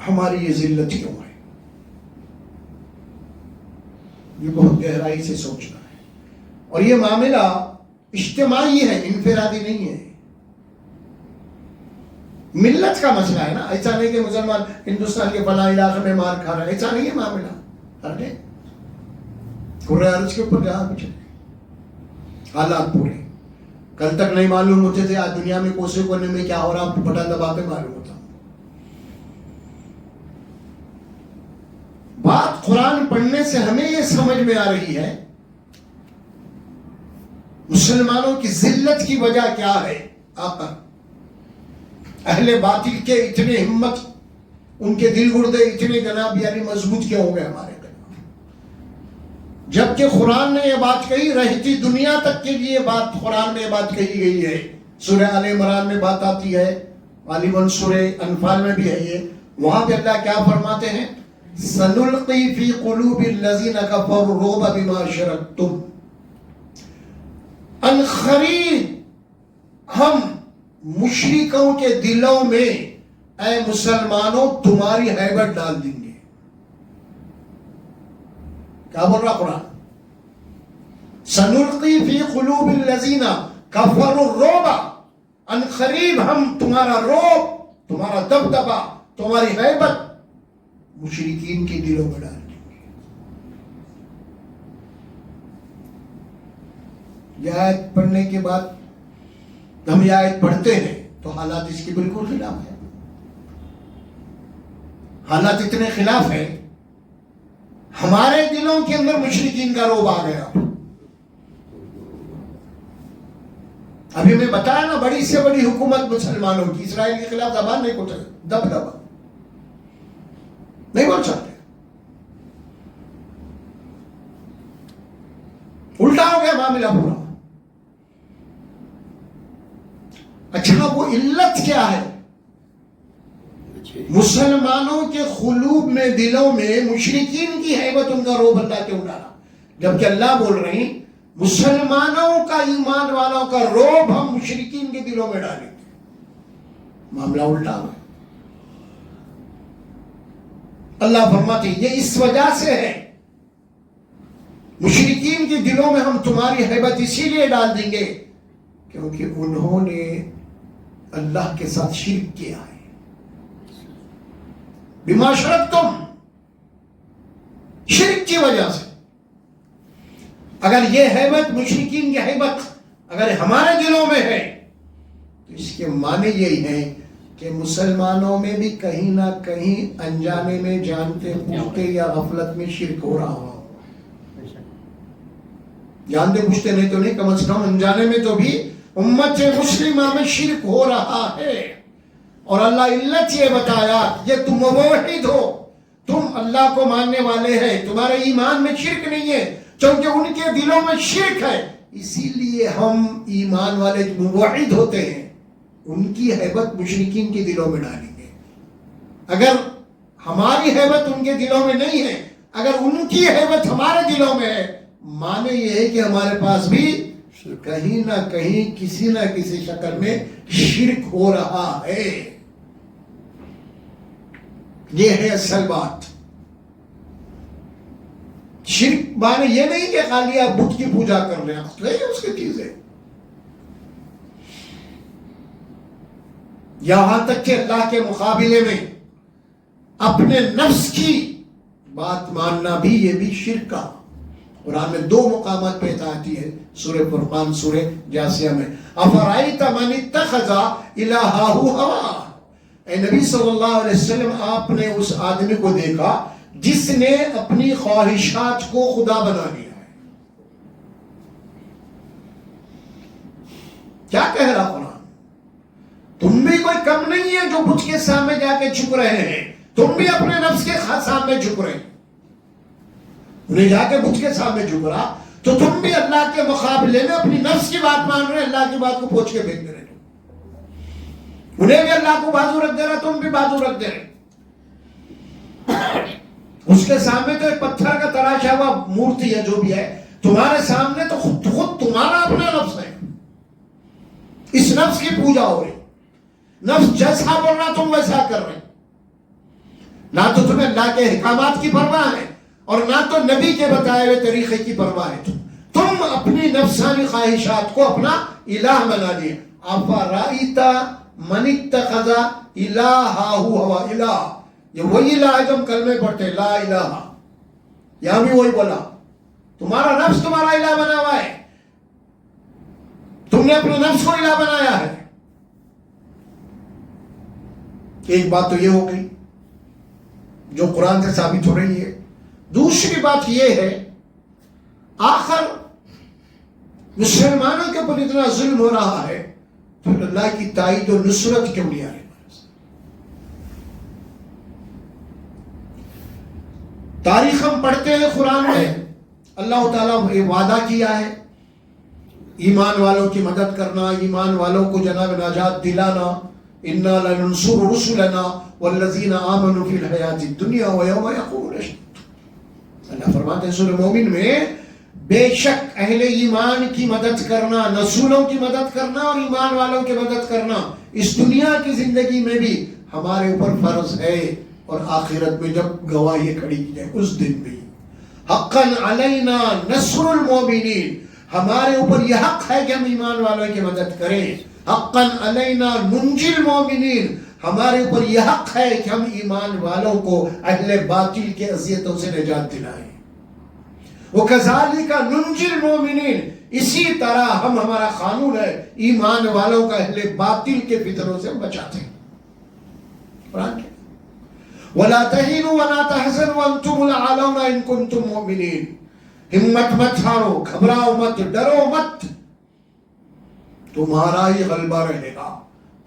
ہماری یہ ذلت کیوں ہے؟ یہ بہت گہرائی سے سوچنا ہے. اور یہ معاملہ اجتماعی ہے, انفرادی نہیں ہے. ملت کا مسئلہ ہے نا, ایسا نہیں کہ مسلمان ہندوستان کے فلاں علاقے میں مار کھا رہا ہے, ایسا نہیں ہے معاملہ. ارے قرآن عرض کے اوپر جہاں بھی چلے حالات پورے کل تک نہیں معلوم ہوتے تھے, آج دنیا میں کوسے کونے میں کیا ہو رہا بٹن دبا کے معلوم ہوتا. بات قرآن پڑھنے سے ہمیں یہ سمجھ میں آ رہی ہے مسلمانوں کی ذلت کی وجہ کیا ہے. آقا اہل باطل کے اتنے ہمت, ان کے دل گردے اتنے جناب یعنی مضبوط کیوں ہو گئے ہمارے جناب, جبکہ قرآن نے یہ بات کہی, رہتی دنیا تک کے لیے بات قرآن میں یہ بات کہی گئی ہے. سورہ آل عمران میں بات آتی ہے, غالباً سورہ انفال میں بھی ہے یہ. وہاں پہ اللہ کیا فرماتے ہیں, سنلقی فی قلوب الذین کفروا الرعب بما اشرکتم, ان قریب ہم مشرکوں کے دلوں میں اے مسلمانوں تمہاری ہیبت ڈال دیں گے. کیا بول رہا قرآن؟ سنلقی فی قلوب الذین کفروا الرعب, ان قریب ہم تمہارا رعب, تمہارا دبدبا, تمہاری ہیبت مشرکین کے دلوں میں ڈال دیں گے. یہ آیت پڑھنے کے بعد ہم یہ آیت پڑھتے ہیں تو حالات اس کے بالکل خلاف ہیں. حالات اتنے خلاف ہیں, ہمارے دلوں کے اندر مشرکین کا رعب آ گیا. ابھی میں بتایا نا, بڑی سے بڑی حکومت مسلمانوں کی اسرائیل کے خلاف زبان نہیں کھول سکتے, دبدبا نہیں بول سکتے. الٹا ہو گیا معاملہ پورا. اچھا وہ علت کیا ہے؟ مسلمانوں کے قلوب میں, دلوں میں مشرکین کی ہیبت, ان کا رعب اللہ کیوں ڈالا؟ جبکہ اللہ بول رہے ہیں مسلمانوں کا, ایمان والوں کا رعب ہم مشرکین کے دلوں میں ڈالیں گے. معاملہ الٹا ہوا. اللہ فرماتے ہیں یہ اس وجہ سے ہے, مشرکین کے دلوں میں ہم تمہاری ہیبت اسی لیے ڈال دیں گے کیونکہ انہوں نے اللہ کے ساتھ شرک کیا ہے. بما شرکتم، شرک کی وجہ سے. اگر یہ ہیبت، مشرکین کی ہیبت اگر ہمارے دلوں میں ہے تو اس کے معنی یہی ہے کہ مسلمانوں میں بھی کہیں نہ کہیں انجانے میں، جانتے پوچھتے یا غفلت میں شرک ہو رہا ہو. جانتے پوچھتے نہیں تو نہیں، کم از کم انجانے میں تو بھی امت مسلمہ میں شرک ہو رہا ہے. اور اللہ علت یہ بتایا، یہ تم موحد ہو، تم اللہ کو ماننے والے ہیں، تمہارے ایمان میں شرک نہیں ہے، چونکہ ان کے دلوں میں شرک ہے. اسی لیے ہم ایمان والے موحد ہوتے ہیں، ان کی ہیبت مشرکین کے دلوں میں ڈالیں گے. اگر ہماری ہیبت ان کے دلوں میں نہیں ہے، اگر ان کی ہیبت ہمارے دلوں میں ہے، معنی یہ ہے کہ ہمارے پاس بھی کہیں نہ کہیں کسی نہ کسی شکل میں شرک ہو رہا ہے. یہ ہے اصل بات. شرک معنی یہ نہیں کہ خالی آپ بت کی پوجا کر رہے ہیں، نہیں اس کی چیز ہے. یہاں تک کہ اللہ کے مقابلے میں اپنے نفس کی بات ماننا بھی، یہ بھی شرک کا. قرآن میں 2 مقامات پہ آتی ہے، سورہ فرقان، سورہ جاسیہ میں. افرائیت من اتخذ الہہ ہوا. اے نبی صلی اللہ علیہ وسلم، آپ نے اس آدمی کو دیکھا جس نے اپنی خواہشات کو خدا بنا لیا ہے. کیا کہہ رہا قرآن؟ تم بھی کوئی کم نہیں ہے جو بت کے سامنے جا کے جھک رہے ہیں. تم بھی اپنے نفس کے سامنے جھک رہے ہیں. انہیں جا کے بت کے سامنے جھک رہا تو تم بھی اللہ کے مقابلے میں اپنی نفس کی بات مان رہے، اللہ کی بات کو پوچھ کے پھینک دے رہے. انہیں بھی اللہ کو بازو رکھ دے رہا، تم بھی بازو رکھ دے رہے. اس کے سامنے تو ایک پتھر کا تراشا ہوا مورتی ہے، جو بھی ہے تمہارے سامنے، تو خود تمہارا اپنا نفس ہے. اس نفس کی پوجا ہو رہی. نفس جیسا بول رہا تم ویسا کر رہے. نہ تو تمہیں اللہ کے احکامات کی پرواہ ہے اور نہ تو نبی کے بتائے ہوئے طریقے کی پرواہ ہے. تم اپنی نفسانی خواہشات کو اپنا الہ بنا لیے. افرائیت من اتخذ الہہ ہوا. الہ یہ وہی الہ ہے جو ہم کلمے پڑھتے ہیں، لا الہ. یہاں بھی وہی بولا، تمہارا نفس تمہارا الہ بنا ہوا ہے. تم نے اپنے نفس کو الہ بنایا ہے. ایک بات تو یہ ہو گئی جو قرآن سے ثابت ہو رہی ہے. دوسری بات یہ ہے، آخر مسلمانوں کے اوپر اتنا ظلم ہو رہا ہے تو اللہ کی تائید و نصرت کیوں نہیں آ رہی؟ تاریخ ہم پڑھتے ہیں قرآن میں، اللہ تعالیٰ نے وعدہ کیا ہے ایمان والوں کی مدد کرنا، ایمان والوں کو جناب نجات دلانا. اِنَّا لَنُنْصُرُ رُسُلَنَا وَالَّذِينَ آمَنُوا فِي الْحَيَاةِ الدُّنْيَا وَيَوْمَ يَقُومُ الْأَشْهَادُ. اللہ فرماتے ہیں سورہ مومن میں، بے شک اہل ایمان کی مدد کرنا، رسولوں کی مدد کرنا اور ایمان والوں کی مدد کرنا اس دنیا کی زندگی میں بھی ہمارے اوپر فرض ہے، اور آخرت میں جب گواہی کھڑی کی جائے اس دن بھی. حقاً علینا نصر المومنین، ہمارے اوپر یہ حق ہے کہ ہم ایمان والوں کی مدد کریں. حقاً علینا ننجی المومنین، ہمارے اوپر یہ حق ہے کہ ہم ایمان والوں کو اہل باطل کے اذیتوں سے نجات دلائیں. وَكَذَلِكَ نُنْجِي الْمُؤْمِنِينَ، اسی طرح ہمارا قانون ہے ایمان والوں کا اہل باطل کے فتنوں سے بچاتے ہیں. قرآن کیا؟ وَلَا تَهِنُوا وَلَا تَحْزَنُوا وَأَنْتُمُ الْأَعْلَوْنَ إِن كُنتُم مُؤْمِنِينَ. ہمت مت ہارو، گھبراؤ مت، ڈرو مت، تمہارا ہی غلبہ رہے گا،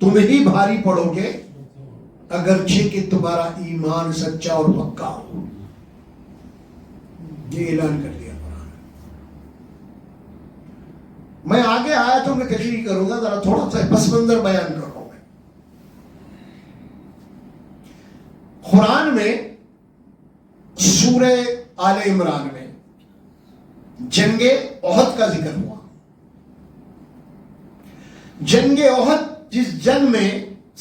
تم ہی بھاری پڑو گے اگرچہ کہ تمہارا ایمان سچا اور پکا ہو. یہ اعلان کر دیا قرآن. میں آگے آیا تو میں تشریح کروں گا، ذرا تھوڑا سا پس منظر بیان کروں گا. قرآن میں سورہ آل عمران میں جنگ احد کا ذکر ہوا. جنگ احد، جس جنگ میں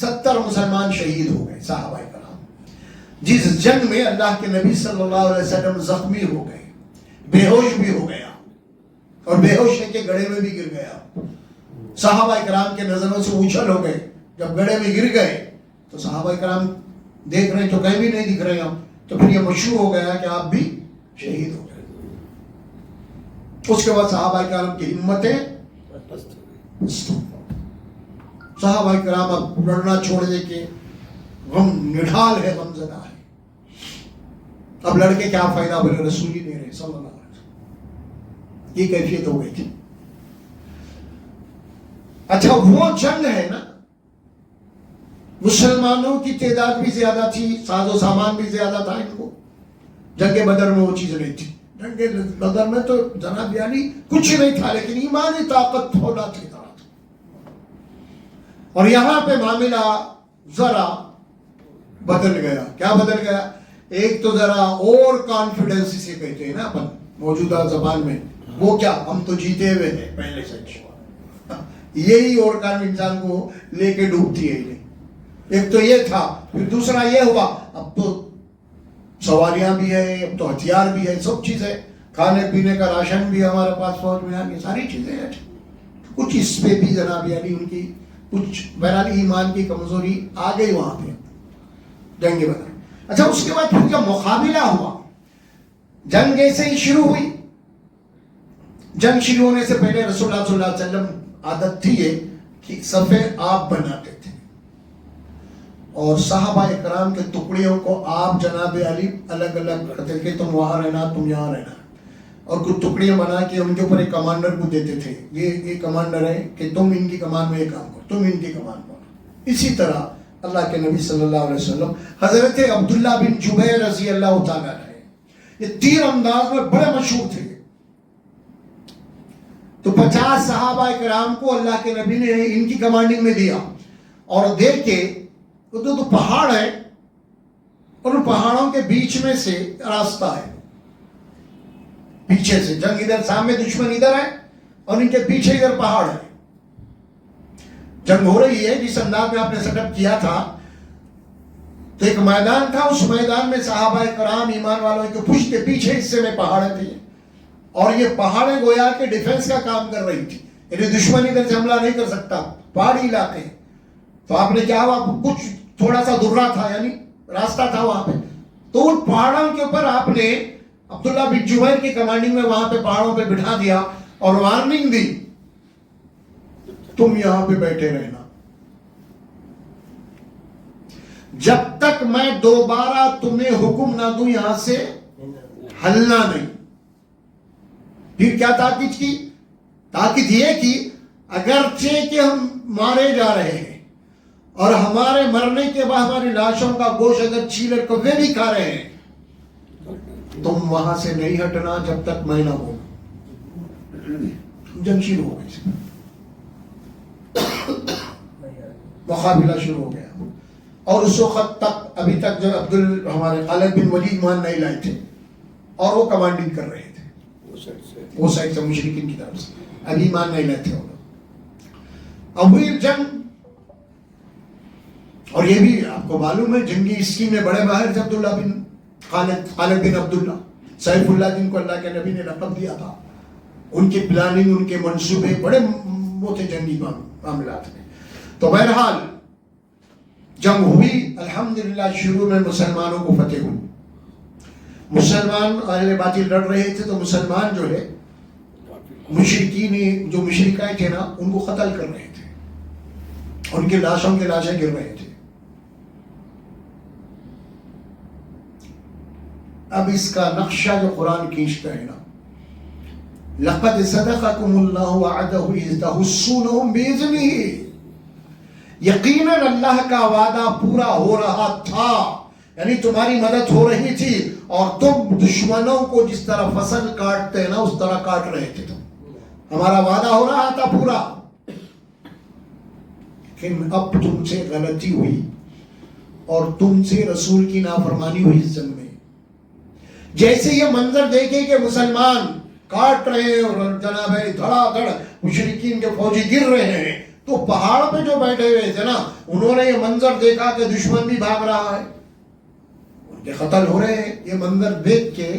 70 مسلمان شہید ہو گئے صحابہ کرام، جس جنگ میں اللہ کے نبی صلی اللہ علیہ وسلم زخمی ہو گئے، بے ہوش بھی ہو گیا، اور بے ہوش ہے کہ گڑھے میں بھی گر گیا. صحابہ کرام کے نظروں سے اچھل ہو گئے، جب گڑھے میں گر گئے تو صحابہ کرام دیکھ رہے ہیں تو کہیں بھی نہیں دکھ رہے ہم، تو پھر یہ مشہور ہو گیا کہ آپ بھی شہید ہو گئے. اس کے بعد صحابہ کرام کی ہمتیں صحابہ کرام اب لڑنا چھوڑ دے کے غم نڈھال ہے، غم زدہ ہے. اب لڑکے کیا فائدہ، بولے رسول ہی دے رہے صلی اللہ علیہ وسلم. یہ کیفیت ہو گئی تھی. اچھا وہ جنگ ہے نا، مسلمانوں کی تعداد بھی زیادہ تھی، ساز و سامان بھی زیادہ تھا ان کو. جنگ بدر میں وہ چیز نہیں تھی. جنگ بدر میں تو جناب یعنی کچھ نہیں تھا، لیکن ایمانی طاقت فولاد کی طرح تھا. اور یہاں پہ معاملہ ذرا بدل گیا. کیا بدل گیا؟ ایک تو ذرا اور کانفیڈنس سے کہتے ہیں نا اپن موجودہ زبان میں، وہ کیا، ہم تو جیتے ہوئے ہیں پہلے سے. یہی اور کام انسان کو لے کے ڈوبتی ہے. ایک تو یہ تھا، پھر دوسرا یہ ہوا اب تو سواریاں بھی ہے، اب تو ہتھیار بھی ہے، سب چیزیں، کھانے پینے کا راشن بھی ہمارے پاس فوج میں، یہ ساری چیزیں ہیں. کچھ اس پہ بھی جناب یعنی ان کی کچھ بہرحال ایمان کی کمزوری آ گئی وہاں پہ جنگ بدر. اچھا اس کے بعد پھر جب مقابلہ ہوا، جنگ ایسے ہی شروع ہوئی. جنگ شروع ہونے سے پہلے رسول اللہ صلی اللہ علیہ وسلم عادت تھی یہ کہ صفے آپ بناتے تھے اور صحابہ اکرام کے ٹکڑیوں کو آپ جناب علی الگ الگ کرتے کہ تم وہاں رہنا، تم یہاں رہنا، اور کچھ ٹکڑیاں بنا کے ان کے اوپر ایک کمانڈر کو دیتے تھے. یہ کمانڈر ہے کہ تم ان کی کمان میں یہ کام کرو، تم ان کی کمان کرو. اسی طرح اللہ کے نبی صلی اللہ علیہ وسلم حضرت عبداللہ بن جبیر رضی اللہ تعالیٰ عنہ یہ تیر انداز میں بڑے مشہور تھے. تو 50 صحابہ کرام کو اللہ کے نبی نے ان کی کمانڈنگ میں دیا اور دیکھ کے وہ تو پہاڑ ہے اور ان پہاڑوں کے بیچ میں سے راستہ ہے، پیچھے سے جنگ ادھر، سامنے دشمن ادھر ہے اور ان کے پیچھے ادھر پہاڑ ہے. جنگ ہو رہی ہے جس انداز میں آپ نے سیٹ اپ کیا تھا. تو ایک میدان تھا، اس میدان میں صحابہ کرام ایمان والوں کے پشت کے پیچھے حصے میں پہاڑیں تھیں اور یہ پہاڑیں گویا کہ ڈیفنس کا کام کر رہی تھی، یعنی دشمن ادھر سے حملہ نہیں کر سکتا، پہاڑی علاقے. تو آپ نے کیا ہوا، کچھ تھوڑا سا درہ تھا یعنی راستہ تھا وہاں پہ، تو ان پہاڑوں کے اوپر آپ نے عبداللہ بن جبیر کی کمانڈنگ میں وہاں پہ پہاڑوں پہ بٹھا دیا اور وارننگ دی تم یہاں پہ بیٹھے رہنا جب تک میں دوبارہ تمہیں حکم نہ دوں یہاں سے ہلنا نہیں. پھر کیا تاکید کی؟ تاکید یہ کی اگرچہ کہ ہم مارے جا رہے ہیں اور ہمارے مرنے کے بعد ہماری لاشوں کا گوشت اگر چیلر کوے بھی کھا رہے ہیں، تم وہاں سے نہیں ہٹنا جب تک میں نہ ہوں. جنگ شروع ہو گئی، مقابلہ شروع ہو گیا. اور اس وقت تک ابھی تک جو ہمارے خالد بن ولید مان نہیں لائے تھے اور وہ کمانڈنگ کر رہے تھے وہ سائڈ سے مشرکین کی طرف سے، ابھی مان نہیں لائے تھے وہ لوگ. اب ہوئی جنگ، اور یہ بھی آپ کو معلوم ہے جنگی اسکیم میں بڑے ماہر تھے عبداللہ بن خالد بن عبداللہ سیف اللہ، جن کو اللہ کے نبی نے لقب دیا تھا. ان کی پلاننگ، ان کے منصوبے بڑے وہ تھے جنگی معاملات میں. تو بہرحال جنگ ہوئی، الحمدللہ شروع میں مسلمانوں کو فتح ہوئی. مسلمان اہل باطل لڑ رہے تھے تو مسلمان جو ہے مشرکین جو مشرکائیں تھے نا ان کو قتل کر رہے تھے، ان کی لاشوں کی لاشیں گر رہے تھے. اب اس کا نقشہ جو قرآن کھینچتا ہے نا، لَقَدْ صَدَقَكُمُ اللَّهُ وَعَدَهُ إِذْ تَحُسُّونَهُم بِإِذْنِهِ، یقیناً اللہ کا وعدہ پورا ہو رہا تھا، یعنی تمہاری مدد ہو رہی تھی اور تم دشمنوں کو جس طرح فصل کاٹتے ہیں نا اس طرح کاٹ رہے تھے. ہمارا وعدہ ہو رہا تھا پورا، لیکن اب تم سے غلطی ہوئی اور تم سے رسول کی نافرمانی ہوئی اس جنگ میں. جیسے یہ منظر دیکھے کہ مسلمان کاٹ رہے ہیں اور جناب دھڑا دھڑ مشرکین کے فوجی گر رہے ہیں، تو پہاڑ پہ جو بیٹھے ہوئے تھے نا انہوں نے یہ منظر دیکھا کہ دشمن بھی بھاگ رہا ہے، ان کے قتل ہو رہے ہیں. یہ منظر دیکھ کے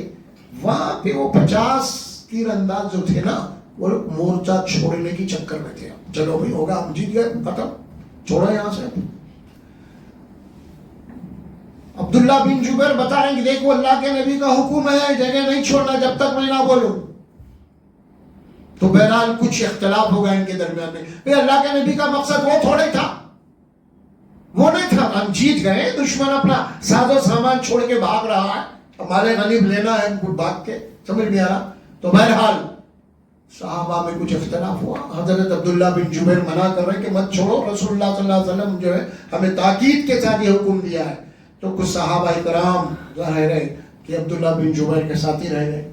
وہاں پہ وہ 50 تیر انداز جو تھے نا وہ مورچہ چھوڑنے کی چکر میں تھے. چلو بھائی ہوگا، ہم جیت گئے، ختم. چھوڑو یہاں سے. عبداللہ بن جبیر بتا رہے ہیں کہ دیکھو اللہ کے نبی کا حکم ہے جگہ نہیں چھوڑنا جب تک میں نہ بولوں. تو بہرحال کچھ اختلاف ہو گیا ان کے درمیان میں. اللہ کے نبی کا مقصد وہ تھوڑے تھا, وہ نہیں تھا ہم جیت گئے, دشمن اپنا ساز و سامان چھوڑ کے بھاگ رہا ہے, ہمارے غنیم لینا ہے, ان کو بھاگ کے سمجھ نہیں آ رہا. تو بہرحال صحابہ میں کچھ اختلاف ہوا. حضرت عبداللہ بن جبیر منع کر رہے ہیں کہ مت چھوڑو, رسول اللہ صلی اللہ علیہ وسلم جو ہے ہمیں تاکید کے ساتھ یہ حکم دیا ہے. تو کچھ صحابہ کرام ظاہر ہے کہ عبداللہ بن جبیر کے ساتھ ہی رہ گئے,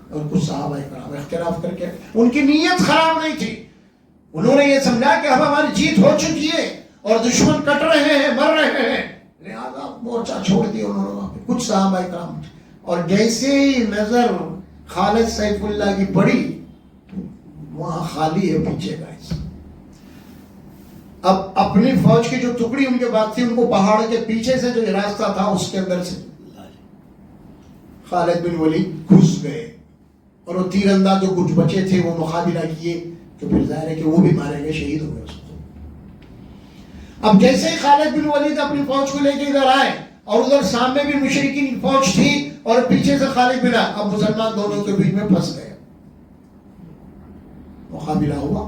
اور کچھ صحابہ کرام اختلاف کر کے, ان کی نیت خراب نہیں تھی, انہوں نے یہ سمجھا کہ اب ہماری جیت ہو چکی ہے اور دشمن کٹ رہے ہیں, مر رہے ہیں, لہذا مورچہ چھوڑ دیا انہوں نے وہاں پہ کچھ صحابہ کرام. اور جیسے ہی نظر خالد سیف اللہ کی پڑی, وہاں خالی ہے پیچھے کا حصہ. اب اپنی فوج کی جو ٹکڑی ان کے بعد تھی, ان کو پہاڑ کے پیچھے سے جو راستہ تھا اس کے اندر سے خالد بن ولید گھس گئے, اور وہ تیر انداز جو کچھ بچے تھے وہ مقابلہ کیے, تو پھر ظاہر ہے کہ وہ بھی مارے گئے, شہید ہو گئے اس کو. اب جیسے ہی خالد بن ولید اپنی فوج کو لے کے ادھر آئے, اور ادھر سامنے بھی مشرکین فوج تھی اور پیچھے سے خالد بن, اب مسلمان دونوں کے بیچ میں پھنس گئے. مقابلہ ہوا,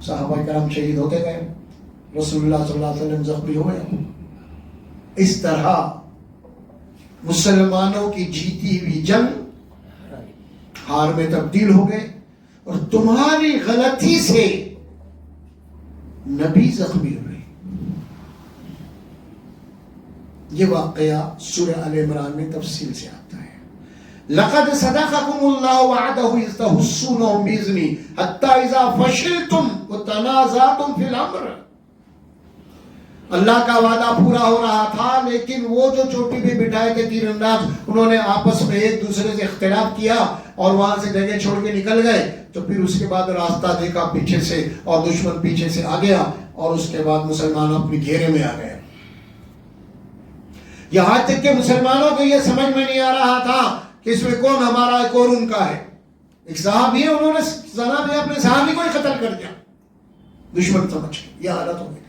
صحابہ کرام شہید ہوتے گئے, رسول اللہ صلی اللہ علیہ وسلم زخمی ہوئے. اس طرح مسلمانوں کی جیتی ہوئی جنگ ہار میں تبدیل ہو گئے, اور تمہاری غلطی سے نبی زخمی ہوئے. یہ واقعہ سورہ آل عمران میں تفصیل سے آتا ہے. لقد صدقكم الله وعده إذ تحسونهم بإذنه حتى إذا فشلتم وتنازعتم في الأمر. اللہ کا وعدہ پورا ہو رہا تھا, لیکن وہ جو چوٹی پہ بٹھائے تھے تیر انداز, انہوں نے آپس میں ایک دوسرے سے اختلاف کیا اور وہاں سے جگہ چھوڑ کے نکل گئے. تو پھر اس کے بعد راستہ دیکھا پیچھے سے, اور دشمن پیچھے سے آ گیا, اور اس کے بعد مسلمان اپنی گھیرے میں آ گئے. یہاں تک کہ مسلمانوں کو یہ سمجھ میں نہیں آ رہا تھا کہ اس میں کون ہمارا ہے کون ان کا ہے. ایک صحابی ہے, انہوں نے جناب اپنے صحابی کو ہی قتل کر دیا دشمن سمجھ کے. یہ حالت ہو گئی.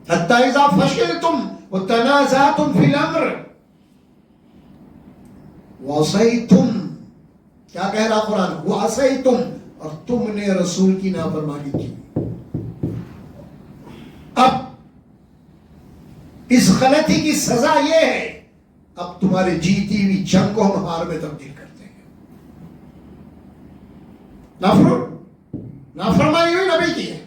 حتی اذا فشلتم وتنازعتم فی الامر وعصیتم, کیا کہہ رہا قرآن, وعصیتم, اور تم نے رسول کی نافرمانی کی. اب اس غلطی کی سزا یہ ہے, اب تمہاری جیتی ہوئی جنگ کو ہم ہار میں تبدیل کرتے ہیں. نافرمانی ہوئی نبی کی ہے.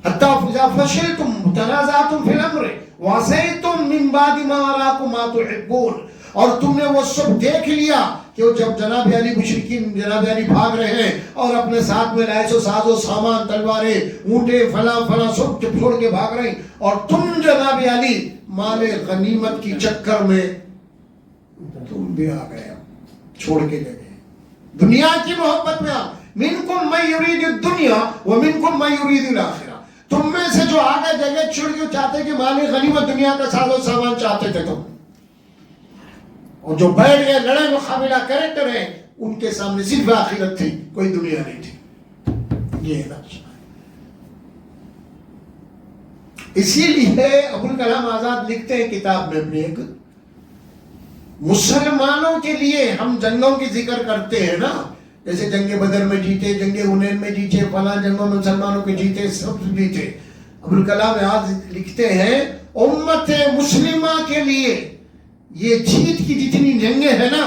حتی اذا فشلتم تنازعتم فی الامر وعصیتم من بعد ما اراکم ما تحبون, اور تم نے وہ سب دیکھ لیا کہ وہ جب جناب علی مشرکین جناب علی بھاگ رہے ہیں اور اپنے ساتھ میں لائے سو ساز و سامان تلواریں اونٹیں فلاں فلاں سب چھوڑ کے بھاگ رہے ہیں, اور تم جناب علی مال غنیمت کی چکر میں تم بھی آ گئے, چھوڑ کے لے گئے دنیا کی محبت میں. منکم من یرید الدنیا ومنکم من یرید الاخرہ, تم میں سے جو آگے جگہ چھوڑ کے چاہتے کہ مال غنیمت دنیا کا ساز و سامان چاہتے تھے تم, اور جو بیٹھ گئے لڑائی مقابلہ کرتے رہے, ان کے سامنے صرف آخرت تھی, کوئی دنیا نہیں تھی. یہ نقشہ ہے. اسی لیے ابوالکلام آزاد لکھتے ہیں کتاب میں اپنی ایک, مسلمانوں کے لیے ہم جنگوں کی ذکر کرتے ہیں نا, جیسے جنگ بدر میں جیتے, جنگ حنین میں جیتے, فلاں جنگوں میں مسلمانوں کے جیتے, سب جیتے. ابوالکلام آزاد لکھتے ہیں امت مسلمہ کے لیے یہ جیت کی جتنی جنگیں ہیں نا,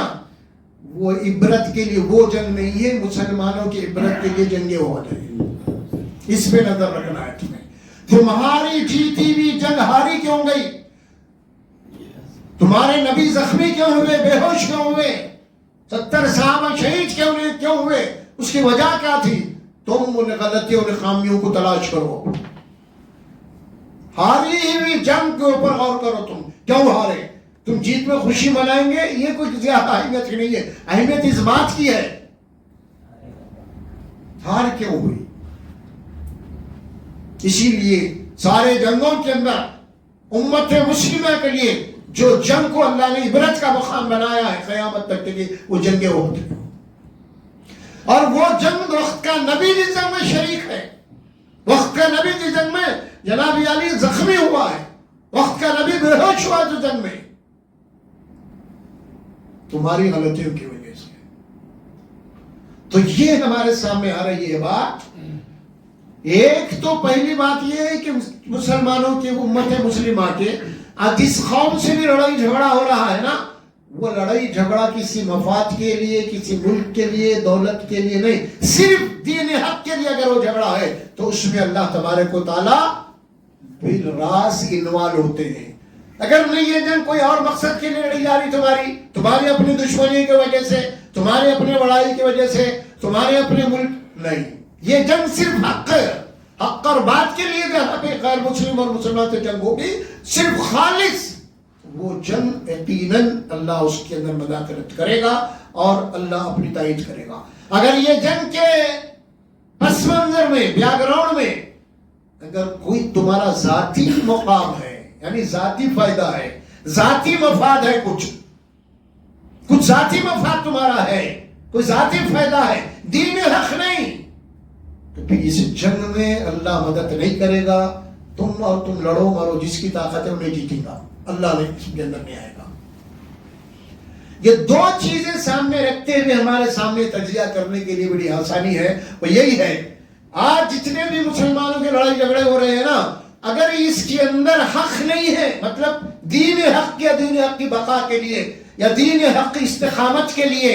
وہ عبرت کے لیے وہ جنگ نہیں ہے, مسلمانوں کی عبرت کے لیے جنگیں ہو رہی. اس پہ نظر رکھنا ہے تمہیں. تمہاری جیتی ہوئی جنگ ہاری کیوں گئی؟ تمہارے نبی زخمی کیوں ہوئے, بے ہوش کیوں ہوئے, 70 صحابہ شہید کیوں ہوئے؟ اس کی وجہ کیا تھی؟ تم ان غلطیوں اور خامیوں کو تلاش کرو. ہاری ہوئی جنگ کے اوپر غور کرو, تم کیوں ہارے؟ تم جیت میں خوشی منائیں گے, یہ کوئی زیادہ اہمیت کی نہیں ہے. اہمیت اس بات کی ہے ہار کیوں ہوئی. اسی لیے سارے جنگوں کے اندر امت مسلمہ کے لیے جو جنگ کو اللہ نے عبرت کا مقام بنایا ہے قیامت تک کے لیے, وہ جنگیں ہوتی ہیں. اور وہ جنگ وقت کا نبی جس جنگ میں شریک ہے، وقت کا نبی جس جنگ میں جناب علی زخمی ہوا ہے، وقت کا نبی بے ہوش ہوا جو جنگ میں، تمہاری غلطیوں کی وجہ سے۔ تو یہ ہمارے سامنے آ رہی ہے بات۔ ایک تو پہلی بات یہ ہے کہ مسلمانوں کی امت مسلمہ کے جس قوم سے بھی لڑائی جھگڑا ہو رہا ہے نا، وہ لڑائی جھگڑا کسی مفاد کے لیے، کسی ملک کے لیے، دولت کے لیے نہیں، صرف دین حق کے لیے اگر وہ جھگڑا ہے تو اس میں اللہ تبارک و تعالیٰ بالراس انوالو ہوتے ہیں۔ اگر نہیں یہ جنگ کوئی اور مقصد کے لیے لڑی جا رہی تمہاری اپنی دشمنی کی وجہ سے، تمہارے اپنے بڑائی کی وجہ سے، تمہارے اپنے ملک، نہیں، یہ جنگ صرف حق اور بات کے لیے جہاں پہ غیر مسلم اور مسلمان سے جنگ ہوگی، صرف خالص، وہ جنگ یقیناً اللہ اس کے اندر مداخلت کرے گا اور اللہ اپنی تائید کرے گا۔ اگر یہ جنگ کے پس منظر میں، بیک گراؤنڈ میں اگر کوئی تمہارا ذاتی مقام ہے، یعنی ذاتی فائدہ ہے، ذاتی مفاد ہے، کچھ ذاتی مفاد تمہارا ہے، کوئی ذاتی فائدہ ہے، دین حق نہیں، تو پھر اس جنگ میں اللہ مدد نہیں کرے گا۔ تم لڑو مرو، جس کی طاقت ہے انہیں جیتیں گا، اللہ نے اس کے اندر نہیں آئے گا۔ یہ دو چیزیں سامنے رکھتے ہوئے ہمارے سامنے تجزیہ کرنے کے لیے بڑی آسانی ہے، وہ یہی ہے آج جتنے بھی مسلمانوں کے لڑائی جھگڑے ہو رہے ہیں نا، اگر اس کے اندر حق نہیں ہے، مطلب دین حق یا دین حق کی بقا کے لیے یا دین حق کی استقامت کے لیے،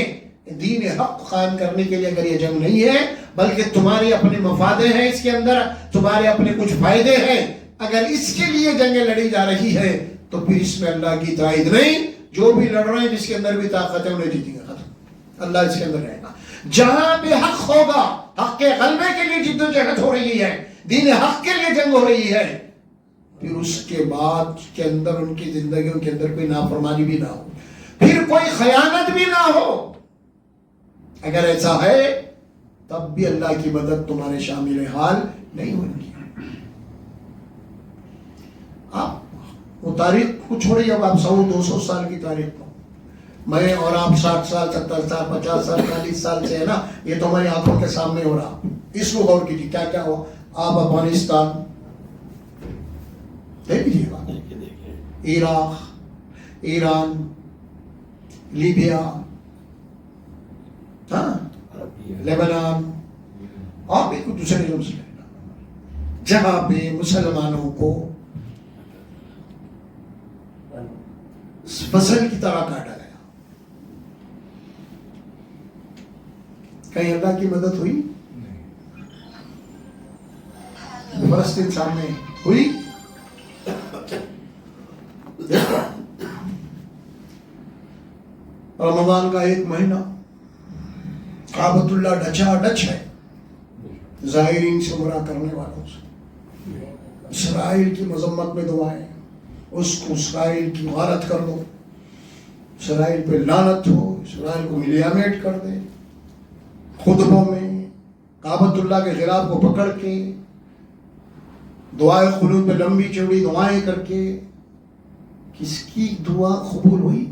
دین حق قائم کرنے کے لیے اگر یہ جنگ نہیں ہے، بلکہ تمہاری اپنے مفادیں ہیں اس کے اندر، تمہارے اپنے کچھ فائدے ہیں، اگر اس کے لیے جنگیں لڑی جا رہی ہے تو پھر اس میں اللہ کی تائید نہیں۔ جو بھی لڑ رہے ہیں جس کے اندر بھی طاقت ہے انہیں جیتیں گے، ختم، اللہ اس کے اندر رہے گا۔ جہاں بھی حق ہوگا، حق کے غلبے کے لیے جد و جہد ہو رہی ہے، دین حق کے لیے جنگ ہو رہی ہے، پھر اس کے بعد کے اندر ان کی زندگیوں کے اندر کوئی نافرمانی بھی نہ ہو، پھر کوئی خیانت بھی نہ ہو، اگر ایسا ہے تب بھی اللہ کی مدد تمہارے شامل حال نہیں ہوگی۔ آپ وہ تاریخ کو چھوڑیے، اب آپ 100-200 سال کی تاریخ کو، میں اور آپ 60 سال 70 سال 50 سال 40 سال سے ہے نا، یہ تو ہماری آنکھوں کے سامنے ہو رہا، اس کو غور کیجیے کیا کیا ہوا۔ آپ افغانستان دیکھ لیجیے گا، عراق، ایران، لیبیا، لیبنان اور بھی کچھ دوسرے جو جہاں پہ مسلمانوں کو فصل کی طرح کاٹا گیا، کہیں اللہ کی مدد ہوئی؟ فلسطین سامنے ہوئی؟ رمضان کا ایک مہینہ کعبۃ اللہ ڈچا ڈچ ہے ظاہرین سے گمراہ کرنے والوں سے۔ اسرائیل کی مذمت میں دعائیں، اس کو اسرائیل کی غارت کر دو، اسرائیل پہ لعنت ہو، اسرائیل کو ملیامیٹ کر دے، خطبوں میں کعبۃ اللہ کے خلاف کو پکڑ کے دعائیں قنوت پہ لمبی چوڑی دعائیں کر کے، کس کی دعا قبول ہوئی؟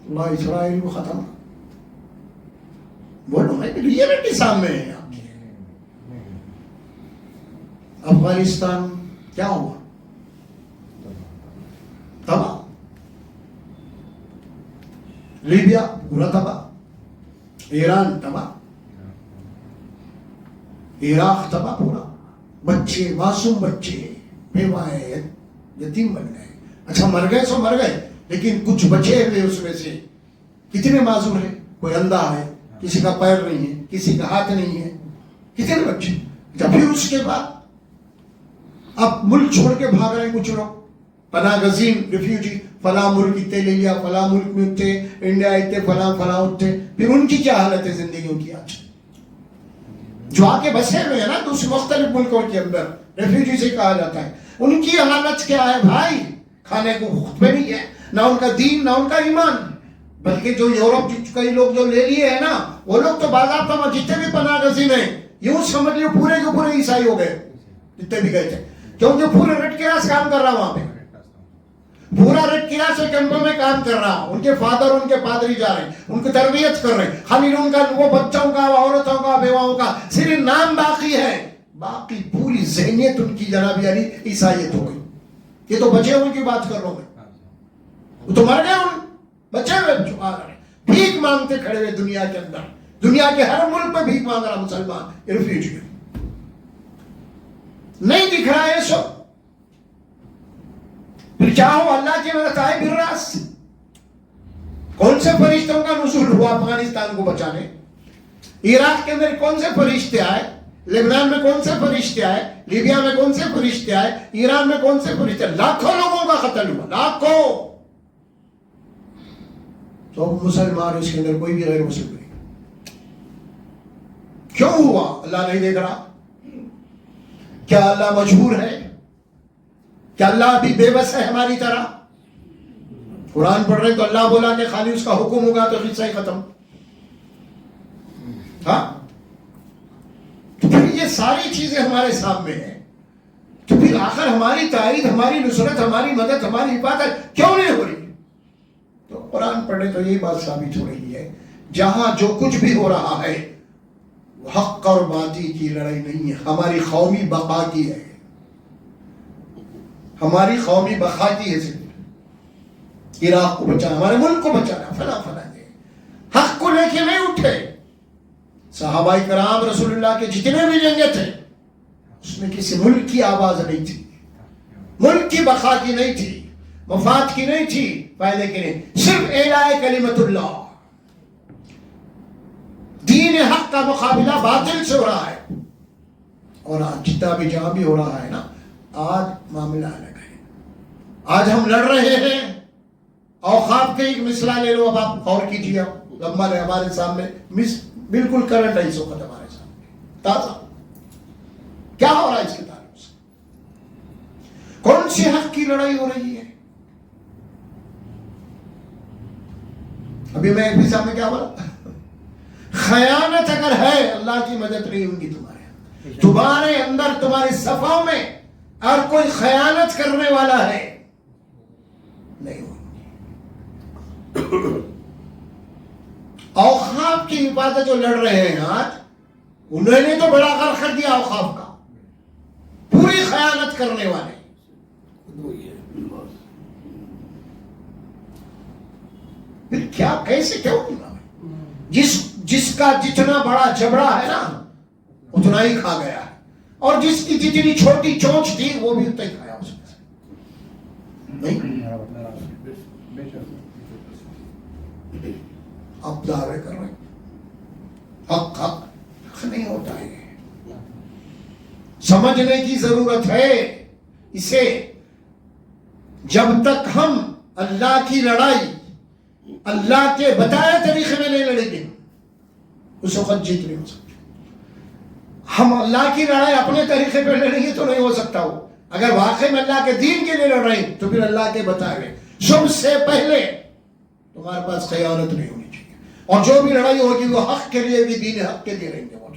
اللہ اسرائیل کو ختم۔ بولو میں ریئلٹی سامنے ہے آپ کے۔ افغانستان کیا ہوا؟ تباہ، لیبیا پورا تباہ، ایران تباہ، عراق تباہ پورا، بچے، معصوم بچے بیوائے یتیم بن گئے۔ اچھا مر گئے سو مر گئے، لیکن کچھ بچے ہوئے اس میں سے کتنے معذور ہیں؟ کوئی اندھا ہے، کسی کا پیر نہیں ہے، کسی کا ہاتھ نہیں ہے، کتنے بچے۔ جب پھر اس کے بعد اب ملک چھوڑ کے بھاگ رہے ہیں کچھ لوگ، پناہ گزین ریفیوجی، فلاں ملک اتنے لے لیا، فلاں ملک میں اتنے، انڈیا اتنے، فلاں اتنے، پھر ان کی کیا حالت ہے زندگیوں کی آج؟ جو آ کے بسے ہوئے ہیں نا دوسرے مختلف ملکوں کے اندر، ریفیوجی سے کہا جاتا ہے، ان کی حالت کیا ہے بھائی؟ کھانے کو خود پہ نہیں ہے، نہ ان کا دین نہ ان کا ایمان، بلکہ جو یورپ کئی لوگ جو لے لیے ہیں نا، وہ لوگ تو باضابطہ جتنے بھی پناہ گزین ہیں یوں سمجھ لیے پورے کے پورے عیسائی ہو گئے، جتنے بھی گئے تھے، کیونکہ پورے ریڈ کراس کام کر رہا وہاں پہ۔ پورا ریڈ کراس کے کیمپوں میں کام کر رہا, ان کے فادر ان کے پادری جا رہے ہیں, ان کی تربیت کر رہے ہیں, خالی ان کا وہ بچوں کا, عورتوں کا, بیواؤں کا صرف نام باقی ہے, باقی پوری ذہنیت ان کی جناب یعنی عیسائیت ہو گئی. یہ تو بچے ان کی بات کر رہا ہوں میں, وہ تو مر گئے, ان بچے ہوئے چھپا رہے, بھیک مانگتے کھڑے ہوئے دنیا کے اندر, دنیا کے ہر ملک میں بھیک مانگ رہا مسلمان, ریفیوجی نہیں دکھ رہا ہے سب. پھر چاہو اللہ کی مدد آئے بالراس. کون سے فرشتوں کا نزول ہوا افغانستان کو بچانے؟ عراق کے اندر کون سے فرشتے آئے؟ لبنان میں کون سے فرشتے آئے؟ لیبیا میں کون سے فرشتے آئے؟ ایران میں کون سے فرشتے آئے؟ لاکھوں لوگوں کا قتل ہوا, لاکھوں. تو مسلمان اس کے اندر کوئی بھی غیر مسلم نہیں. کیوں ہوا؟ اللہ نہیں دیکھ رہا؟ کیا اللہ مجبور ہے؟ کیا اللہ ابھی بے بس ہے ہماری طرح؟ قرآن پڑھ رہے تو اللہ بولا کہ خالی اس کا حکم ہوگا تو قصہ ہی ختم. ہاں, تو پھر یہ ساری چیزیں ہمارے سامنے ہیں, تو پھر آخر ہماری تائید, ہماری نصرت, ہماری مدد, ہماری حفاظت کیوں نہیں ہو رہی؟ تو قرآن پڑھنے تو یہی بات ثابت ہو رہی ہے, جہاں جو کچھ بھی ہو رہا ہے حق اور باطل کی لڑائی نہیں ہے, ہماری قومی بقا کی ہے, ہماری قومی بقا کی ہے. صرف عراق کو بچانا, ہمارے ملک کو بچانا, فلاں فلاں حق کو لے کے نہیں اٹھے. صحابہ کرام رسول اللہ کے جتنے بھی جنگیں تھے اس میں کسی ملک کی آواز نہیں تھی, ملک کی بقا کی نہیں تھی, مفاد کی نہیں تھی, فائدے کی نہیں, صرف اعلاء کلمت اللہ, دین حق کا مقابلہ باطل سے ہو رہا ہے. اور آج جتنا بھی جہاں بھی ہو رہا ہے نا, آج معاملہ الگ ہے. آج ہم لڑ رہے ہیں, اوقاف کے ایک مسئلہ لے لو, اب آپ غور کیجیے, لمبا ہے ہمارے سامنے, بالکل کرنٹ ہے اس وقت ہمارے سامنے تازہ. کیا ہو رہا ہے اس کے تعلق سے؟ کون سی حق کی لڑائی ہو رہی ہے؟ ابھی میں ایک بھی سامنے کیا بولا, خیانت اگر ہے اللہ کی مدد نہیں ہوگی تمہارے, تمہارے اندر تمہاری صفوں میں اور کوئی خیانت کرنے والا ہے نہیں ہوگی. اوقاف کی حفاظت جو لڑ رہے ہیں آج, انہوں نے تو بڑا غرق کر دیا اوقاف کا, پوری خیانت کرنے والے. پھر کیا کیسے کیا ہوگا؟ جس کا جتنا بڑا جبڑا ہے نا اتنا ہی کھا گیا ہے, اور جس کی جتنی چھوٹی چونچ تھی وہ بھی اتنا ہی کھایا اس نے. نہیں اب دعوے کر رہے حق حق نہیں ہوتا ہے. سمجھنے کی ضرورت ہے اسے. جب تک ہم اللہ کی لڑائی اللہ کے بتائے طریقے میں نہیں لڑیں گے اس وقت جیت نہیں ہو سکتی. ہم اللہ کی لڑائی اپنے طریقے پہ لڑیں گے تو نہیں ہو سکتا. ہو اگر واقعی میں اللہ کے دین کے لیے لڑ رہے ہیں تو پھر اللہ کے بتائے ہوئے سب سے پہلے تمہارے پاس خیانت نہیں ہونی چاہیے, اور جو بھی لڑائی ہوگی وہ حق کے لیے بھی, دین حق کے لیے رہیں گے, وہ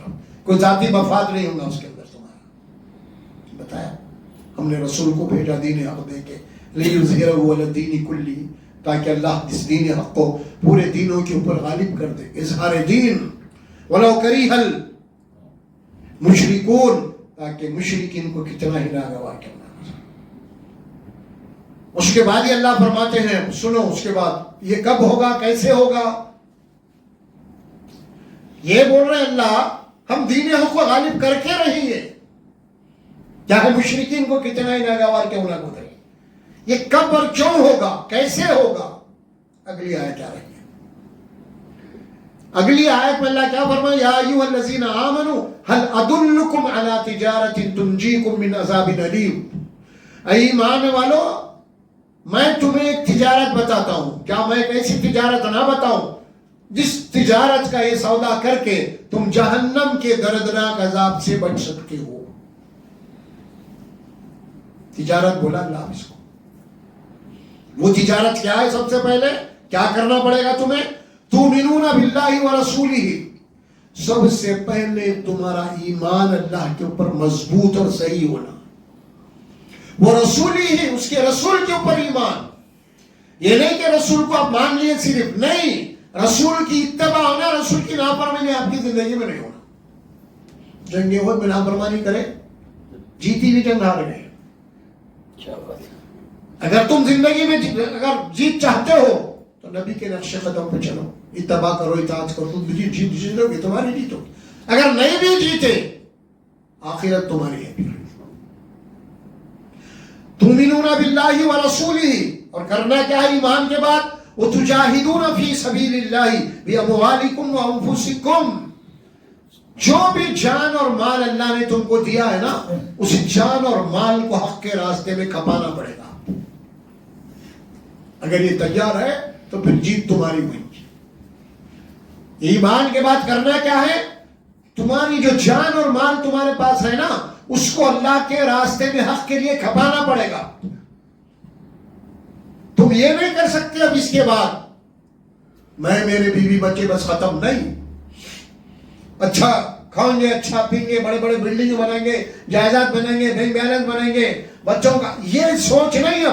کوئی ذاتی مفاد نہیں ہوگا اس کے اندر تمہارا. بتایا ہم نے رسول کو بھیجا دین حق دے کے, لِيُظْهِرَهُ عَلَى الدِّينِ كُلِّهِ, تاکہ اللہ اس دین حق کو پورے دینوں کے اوپر غالب کر دے. اظہار دین وَلَوْ كَرِهَ الْمُشْرِكُونَ, تاکہ مشرکین کو کتنا ہی ناگوار کرنا. اس کے بعد ہی اللہ فرماتے ہیں, سنو اس کے بعد یہ کب ہوگا, کیسے ہوگا. یہ بول رہے ہیں اللہ ہم دین حق کو غالب کر کے رہیں گے, چاہے مشرکین کو کتنا ہی ناگوار کیوں نہ گزرے. یہ کب اور کیوں ہوگا, کیسے ہوگا, اگلی آیت آ رہی ہے. اگلی آیت میں اللہ کیا فرمایا, یا ایھا الذین آمنوا هل ادلکم علی تجارۃ تنجیکم من عذاب الیم. اے ایمان والو, میں تمہیں ایک تجارت بتاتا ہوں, کیا میں ایک ایسی تجارت نہ بتاؤں جس تجارت کا یہ سودا کر کے تم جہنم کے دردناک عذاب سے بچ سکتے ہو. تجارت بولا اللہ اس کو. وہ تجارت کیا ہے؟ سب سے پہلے کیا کرنا پڑے گا تمہیں؟ تؤمنون باللہ ورسولہ, سب سے پہلے تمہارا ایمان اللہ کے اوپر مضبوط اور صحیح ہونا. وہ رسول ہی, اس کے رسول کے اوپر ایمان, یہ نہیں کہ رسول کو آپ مان لیے صرف، نہیں، رسول کی اتباع ہونا، رسول کی نافرمانی آپ کی زندگی میں نہیں ہونا۔ جنگ احد میں نافرمانی کرے، جیتی بھی جنگ ہار گئے۔ اگر تم زندگی میں اگر جیت چاہتے ہو تو نبی کے نقش قدم پہ چلو، اتباع کرو، اطاعت کرو، تم جیتو گے، تمہاری جیتو گے۔ اگر نہیں بھی جیتے آخرت تمہاری ہے۔ تؤمنون باللہ ورسولہ، اور کرنا کیا ہے ایمان کے بعد؟ وتجاہدون فی سبیل اللہ باموالکم وانفسکم، جو بھی جان اور مال اللہ نے تم کو دیا ہے نا، اس جان اور مال کو حق کے راستے میں کھپانا پڑے گا۔ اگر یہ تیار ہے تو پھر جیت تمہاری ہوئی۔ ایمان کے بعد کرنا کیا ہے؟ تمہاری جو جان اور مال تمہارے پاس ہے نا، اس کو اللہ کے راستے میں حق کے لیے کھپانا پڑے گا۔ تم یہ نہیں کر سکتے اب اس کے بعد میں میرے بیوی بچے بس ختم، نہیں، اچھا کھائیں گے، اچھا پئیں گے، بڑے بڑے بلڈنگ بنائیں گے، جائیداد بنائیں گے، بینک بیلنس بنائیں گے، بچوں کا، یہ سوچ نہیں۔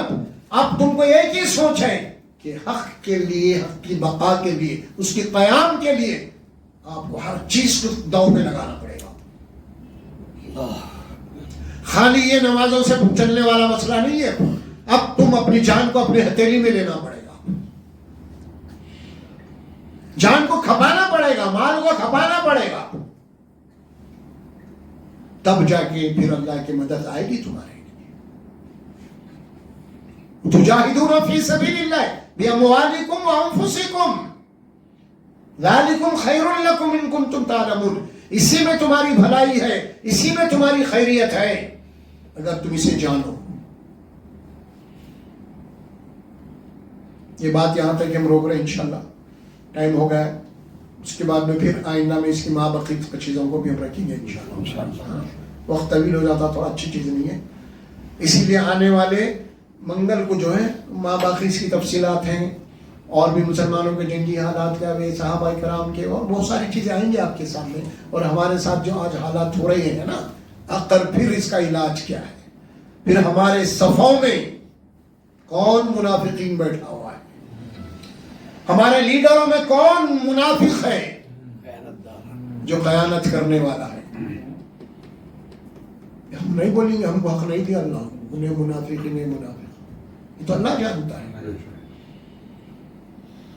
اب تم کو ایک ہی سوچ ہے کہ حق کے لیے، حق کی بقا کے لیے، اس کے قیام کے لیے آپ کو ہر چیز کو داؤ پہ لگانا پڑے گا۔ خالی یہ نمازوں سے چلنے والا مسئلہ نہیں ہے، اب تم اپنی جان کو اپنے ہتھیلی میں لینا پڑے گا، جان کو کھپانا پڑے گا، مال کو کھپانا پڑے گا، تب جا کے پھر اللہ کی مدد آئے گی تمہارے۔ تجاہدون فی سبیل اللہ باموالکم وانفسکم ذالکم خیر لکم ان کنتم تعلمون، اسی میں تمہاری بھلائی ہے، اسی میں تمہاری خیریت ہے اگر تم اسے جانو۔ یہ بات یہاں تک ہم روک رہے ہیں، انشاءاللہ ٹائم ہو گیا ہے، اس کے بعد میں پھر آئندہ میں اس کی ماں بقی چیزوں کو بھی ہم رکھیں گے انشاءاللہ۔ وقت طویل ہو جاتا تو اچھی چیز نہیں ہے، اسی لیے آنے والے منگل کو جو ہے ماں باقی کی تفصیلات ہیں، اور بھی مسلمانوں کے جنگی حالات کا، وہ صحابہ کرام کے، اور بہت ساری چیزیں آئیں گی آپ کے سامنے، اور ہمارے ساتھ جو آج حالات ہو رہے ہیں نا، اگر پھر اس کا علاج کیا ہے، پھر ہمارے صفوں میں کون منافقین بیٹھا ہوا ہے، ہمارے لیڈروں میں کون منافق ہے جو خیانت کرنے والا ہے۔ ہم نہیں بولیں گے ہم کو حق نہیں دیا اللہ، انہیں منافق انہیں منافق، یہ تو اللہ جانتا ہے،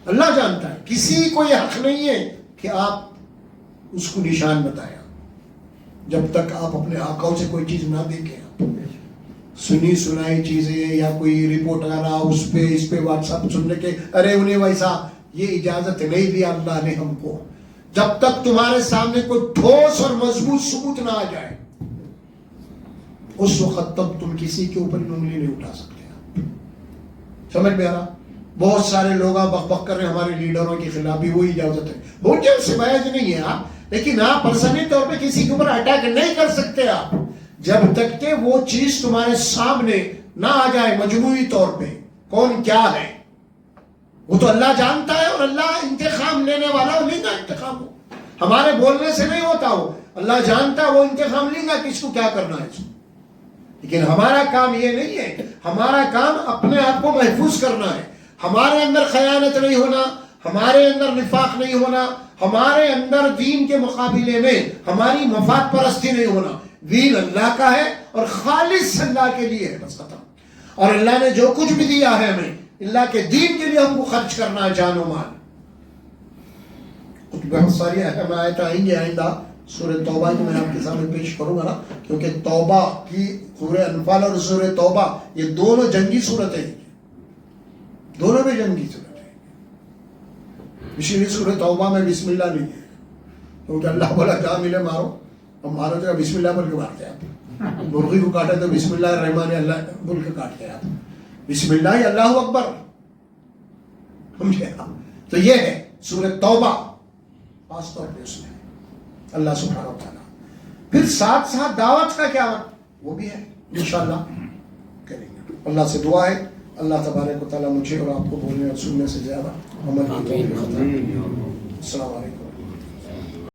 اللہ جانتا ہے، کسی کو یہ حق نہیں ہے کہ آپ اس کو نشان بتایا، جب تک آپ اپنے آقاؤں سے کوئی چیز نہ دیکھیں۔ سنی سنائی چیزیں یا کوئی رپورٹ آ رہا اس پہ واٹس ایپ سننے کے، ارے انہیں ویسا، یہ اجازت نہیں دیا اللہ نے ہم کو۔ جب تک تمہارے سامنے کوئی ٹھوس اور مضبوط ثبوت نہ آ جائے، اس وقت تک تم کسی کے اوپر انگلی نہیں اٹھا سکتے۔ سمجھ میں آ رہا؟ بہت سارے لوگ آپ بک بک کر رہے ہیں ہمارے لیڈروں کے خلاف، بھی وہی اجازت ہے، بہت جب سے بیعت نہیں ہے آپ، لیکن آپ پرسنلی طور پہ کسی کے اوپر اٹیک نہیں کر سکتے آپ جب تک کہ وہ چیز تمہارے سامنے نہ آ جائے مجموعی طور پہ کون کیا ہے۔ وہ تو اللہ جانتا ہے، اور اللہ انتقام لینے والا نہیں گا، انتقام ہو ہمارے بولنے سے نہیں ہوتا، ہو اللہ جانتا ہے، وہ انتقام لیں گا کس کو کیا کرنا ہے۔ لیکن ہمارا کام یہ نہیں ہے، ہمارا کام اپنے آپ کو محفوظ کرنا ہے، ہمارے اندر خیانت نہیں ہونا، ہمارے اندر نفاق نہیں ہونا، ہمارے اندر دین کے مقابلے میں ہماری مفاد پرستی نہیں ہونا۔ دین اللہ کا ہے اور خالص اللہ کے لیے ہے، بس ختم۔ اور اللہ نے جو کچھ بھی دیا ہے ہمیں، اللہ کے دین کے لیے ہم کو خرچ کرنا ہے جان و مال۔ کچھ بہت ساری اہم آیتیں آئیں گے آئندہ سورہ توبہ کی، میں آپ کے سامنے پیش کروں گا نا، کیونکہ توبہ کی سورہ انفال اور سورہ توبہ یہ دونوں جنگی صورتیں ہیں، دونوں میں جنگی صورت ہے۔ اسی لیے سورہ توبہ میں بسم اللہ نہیں ہے، کیونکہ اللہ بولا جہاں ملے مارو، اور مارو تو بسم اللہ بول کے مارتے ہیں آپ، مرغی کو کاٹے تو بسم اللہ الرحمن اللہ بول کے کاٹتے ہیں آپ، بسم اللہ اللہ اکبر، سمجھے؟ تو یہ ہے سورہ توبہ، خاص طور پہ اس میں اللہ سبحانہ و تعالیٰ۔ پھر ساتھ ساتھ دعوت کا کیا وہ بھی ہے، انشاءاللہ کریں گے۔ اللہ سے دعا ہے اللہ تبارک و تعالیٰ مجھے اور آپ کو بولنے اور سننے سے زیادہ عمل کی توفیق عطا فرمائے۔ السلام علیکم۔